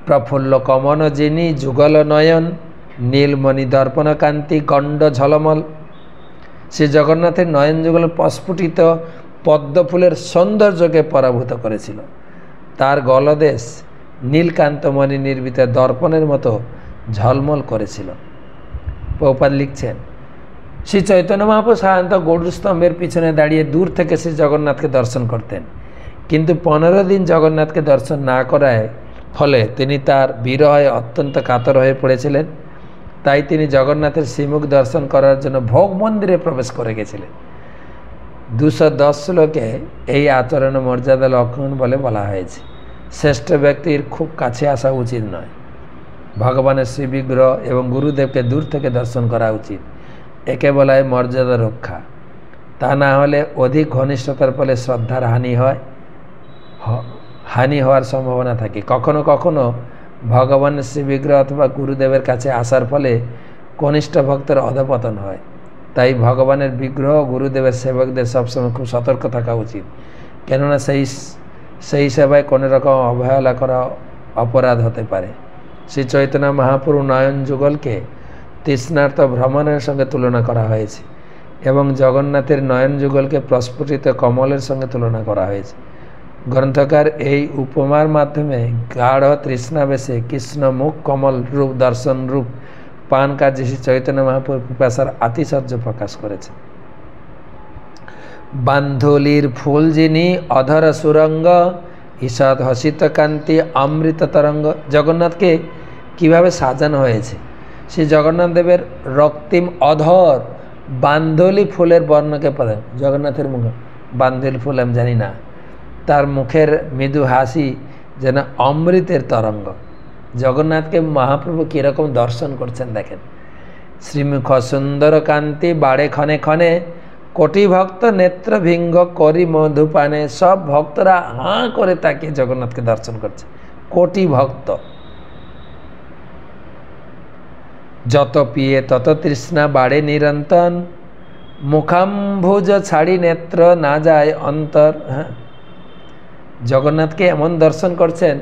প্রফুল্ল কমন যিনি যুগল নয়ন, নীলমণি দর্পণ কান্তি গণ্ড ঝলমল। সে জগন্নাথের নয়ন যুগল প্রস্ফুটিত পদ্মফুলের সৌন্দর্যকে পরাভূত করেছিল। তার গলদেশ নীলকান্তমণি নির্মিত দর্পণের মতো ঝলমল করেছিল। প্রভুপাদ লিখছেন, শ্রী চৈতন্য মহাপ্রভু সাধারণত গরুর স্তম্ভের পিছনে দাঁড়িয়ে দূর থেকে শ্রী জগন্নাথকে দর্শন করতেন, কিন্তু 15 দিন জগন্নাথকে দর্শন না করায় ফলে তিনি তার বিরহে অত্যন্ত কাতর হয়ে পড়েছিলেন। তাই তিনি জগন্নাথের শ্রীমুখ দর্শন করার জন্য ভোগ মন্দিরে প্রবেশ করে গেছিলেন। 210 শ্লোকে এই আচরণ মর্যাদা লক্ষণ বলে বলা হয়েছে। শ্রেষ্ঠ ব্যক্তির খুব কাছে আসা উচিত নয়, ভগবানের শ্রীবিগ্রহ এবং গুরুদেবকে দূর থেকে দর্শন করা উচিত। একে বলা হয় মর্যাদা রক্ষা। তা না হলে অধিক ঘনিষ্ঠতার ফলে শ্রদ্ধার হানি হওয়ার সম্ভাবনা থাকে। কখনো কখনো ভগবানের শ্রীবিগ্রহ অথবা গুরুদেবের কাছে আসার ফলে কনিষ্ঠ ভক্তের অধপতন হয়। তাই ভগবানের বিগ্রহ গুরুদেবের সেবকদের সবসময় খুব সতর্ক থাকা উচিত, কেননা সেই সেবায় কোনো রকম অবহেলা করা অপরাধ হতে পারে। শ্রী চৈতন্য মহাপ্রভু নয়ন যুগলকে তৃষ্ণার্ত ভ্রমণের সঙ্গে তুলনা করা হয়েছে এবং জগন্নাথের নয়ন যুগলকে প্রস্ফুটিত কমলের সঙ্গে তুলনা করা হয়েছে। গ্রন্থকার এই উপমার মাধ্যমে গাঢ় তৃষ্ণাবেশে কৃষ্ণ মুখ কমল রূপ দর্শন রূপ পান কার্যে শ্রী চৈতন্য মহাপ্রভুর পিপাসার আতিশয্য প্রকাশ করেছে। বান্ধুলির ফুল যিনি অধর সুরঙ্গ, ঈষৎ হসিত কান্তি অমৃত তরঙ্গ। জগন্নাথকে কিভাবে সাজানো হয়েছে, শ্রী জগন্নাথ দেবের রক্তিম অধর বান্ধলি ফুলের বর্ণকে পড়েন। জগন্নাথের মুখে বান্ধলি ফুল আমি জানি না, তার মুখের মৃদু হাসি যেন অমৃতের তরঙ্গ। জগন্নাথকে মহাপ্রভু কীরকম দর্শন করছেন দেখেন। শ্রীমুখ সুন্দর কান্তি বাড়ে ক্ষণে ক্ষণে, কোটি ভক্ত নেত্র ভিঙ্গ করি মধুপানে। সব ভক্তরা হাঁ করে তাকে জগন্নাথকে দর্শন করছে, কোটি ভক্ত। যত পিয়ে তত তৃষ্ণা বাড়ে নিরন্তন, মুখাম্ভুজ ছাড়ি নেত্র না যায় অন্তর। হ্যাঁ, জগন্নাথকে এমন দর্শন করছেন,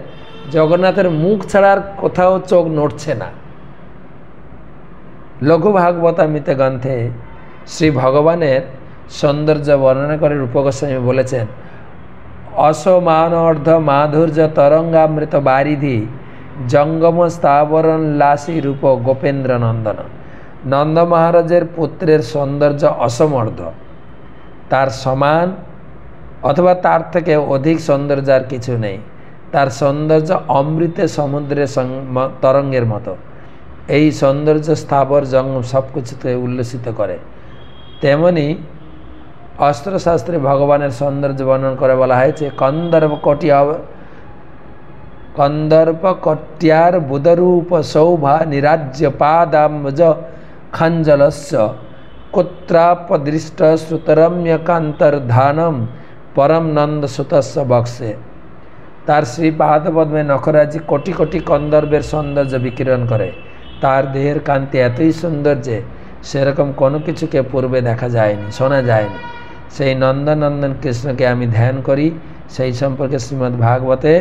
জগন্নাথের মুখ ছাড়ার কোথাও চোখ নড়ছে না। লঘু ভাগবতামৃত গ্রন্থে শ্রী ভগবানের সৌন্দর্য বর্ণনা করে রূপ গোস্বামী বলেছেন, অসমান অর্ধ মাধুর্য তরঙ্গামৃত বারিধি জঙ্গম স্থাবরণ লাসী রূপ গোপেন্দ্র নন্দন। নন্দ মহারাজের পুত্রের সৌন্দর্য অসমর্ধ, তার সমান অথবা তার থেকে অধিক সৌন্দর্য আর কিছু নেই। তার সৌন্দর্য অমৃতের সমুদ্রের তরঙ্গের মতো। এই সৌন্দর্য স্থাবর জঙ্গম সব কিছুতে উল্লসিত করে। তেমনি অস্ত্রশাস্ত্রে ভগবানের সৌন্দর্য বর্ণন করে বলা হয়েছে, কন্দর্প কট্যার বুধরূপ শোভা নিরাজ্য পাদাম্বজ খঞ্জলস্য কুত্রাপদৃষ্ট শ্রুতরম্যকান্তর্ধানম পরম নন্দ সুতস্য বক্সে। তার শ্রীপাদপদ্মে নখরাজি কোটি কোটি কন্দর্পের সৌন্দর্য বিকিরণ করে। তার দেহের কান্তি এতই সুন্দর যে সেরকম কোনো কিছুকে পূর্বে দেখা যায়নি, শোনা যায়নি। সেই নন্দনন্দন কৃষ্ণকে আমি ধ্যান করি। সেই সম্পর্কে শ্রীমদ্ ভাগবতে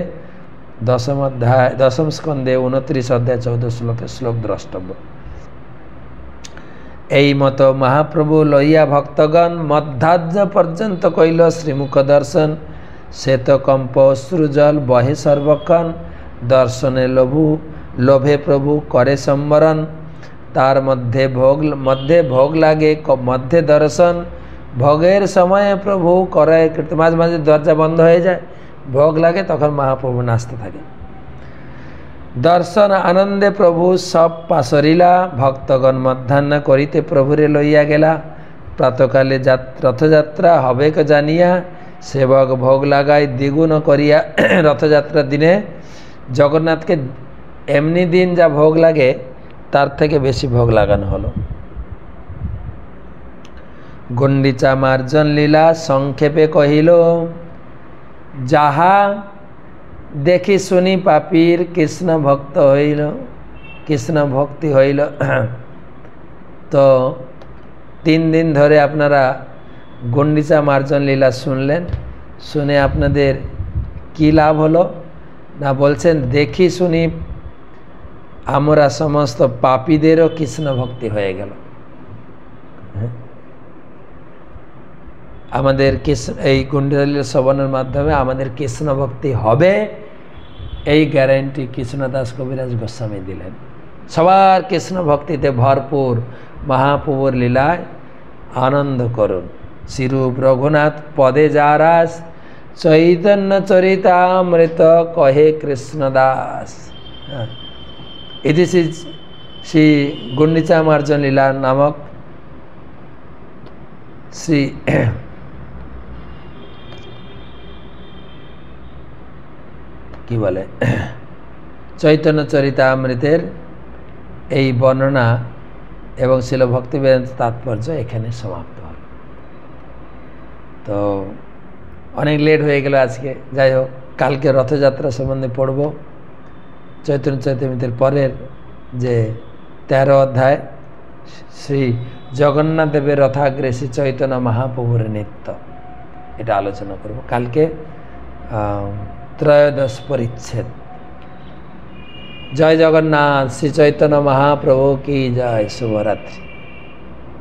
দশম স্কন্ধে 29 অধ্যায় 14 শ্লোকের শ্লোক দ্রষ্টব্য। এই মতো মহাপ্রভু লইয়া ভক্তগণ মধ্যাহ্ন পর্যন্ত কইল শ্রীমুখ দর্শন। শ্বেতকম্প অশ্রুজল বহে সর্বক্ষণ, দর্শনে লোভে প্রভু করে সম্বরণ। তার মধ্যে ভোগ লাগে মধ্যে দর্শন, ভোগের সময়ে প্রভু করে মাঝে মাঝে দরজা বন্ধ হয়ে যায়, ভোগ লাগে, তখন মহাপ্রভু নাচতে থাকে। দর্শন আনন্দে প্রভু সব পাশরিলা, ভক্তগণ মধ্যাহ্ন করিতে প্রভুরে লইয়া গেলা। প্রাতকালে রথযাত্রা হবে জানিয়া, সেবক ভোগ লাগায় দ্বিগুণ করিয়া। রথযাত্রার দিনে জগন্নাথকে এমনি দিন যা ভোগ লাগে তার থেকে বেশি ভোগ লাগানো হলো। গুন্ডিচা মার্জন লীলা সংক্ষেপে কহিল, যাহা দেখি শুনি পাপীর কৃষ্ণ ভক্ত হইল, কৃষ্ণ ভক্তি হইল। তো 3 দিন ধরে আপনারা গুন্ডিচা মার্জন লীলা শুনলেন। শুনে আপনাদের কি লাভ হলো না, বলছেন দেখি শুনি আমরা সমস্ত পাপীদেরও কৃষ্ণ ভক্তি হয়ে গেল। আমাদের কৃষ্ণ এই গুন্ডিচা লীলা শ্রবণের মাধ্যমে আমাদের কৃষ্ণ ভক্তি হবে, এই গ্যারান্টি কৃষ্ণদাস কবিরাজ গোস্বামী দিলেন। সবার কৃষ্ণ ভক্তিতে ভরপুর মহাপ্রভুর লীলায় আনন্দ করুন। শ্রীরূপ রঘুনাথ পদে যারাস, চৈতন্য চরিতামৃত কহে কৃষ্ণদাস। ইতি শ্রী গুন্ডিচা মার্জন লীলা নামক শ্রী কি বলে চৈতন্য চরিতামৃতের এই বর্ণনা এবং শিল ভক্তিবেদান্ত তাৎপর্য এখানে সমাপ্ত হল। তো অনেক লেট হয়ে গেল আজকে। যাই হোক, কালকে রথযাত্রা সম্বন্ধে পড়ব। চৈতন্য চরিতামৃতের পরের যে 13 অধ্যায়, শ্রী জগন্নাথ দেবের রথাগ্রে শ্রী চৈতন্য মহাপ্রভুর নৃত্য, এটা আলোচনা করব কালকে। ত্রয়োদশ পরিচ্ছেদ। জয় জগন্নাথ, শ্রী চৈতন্য মহাপ্রভু কি জয়। শুভরাত্রি।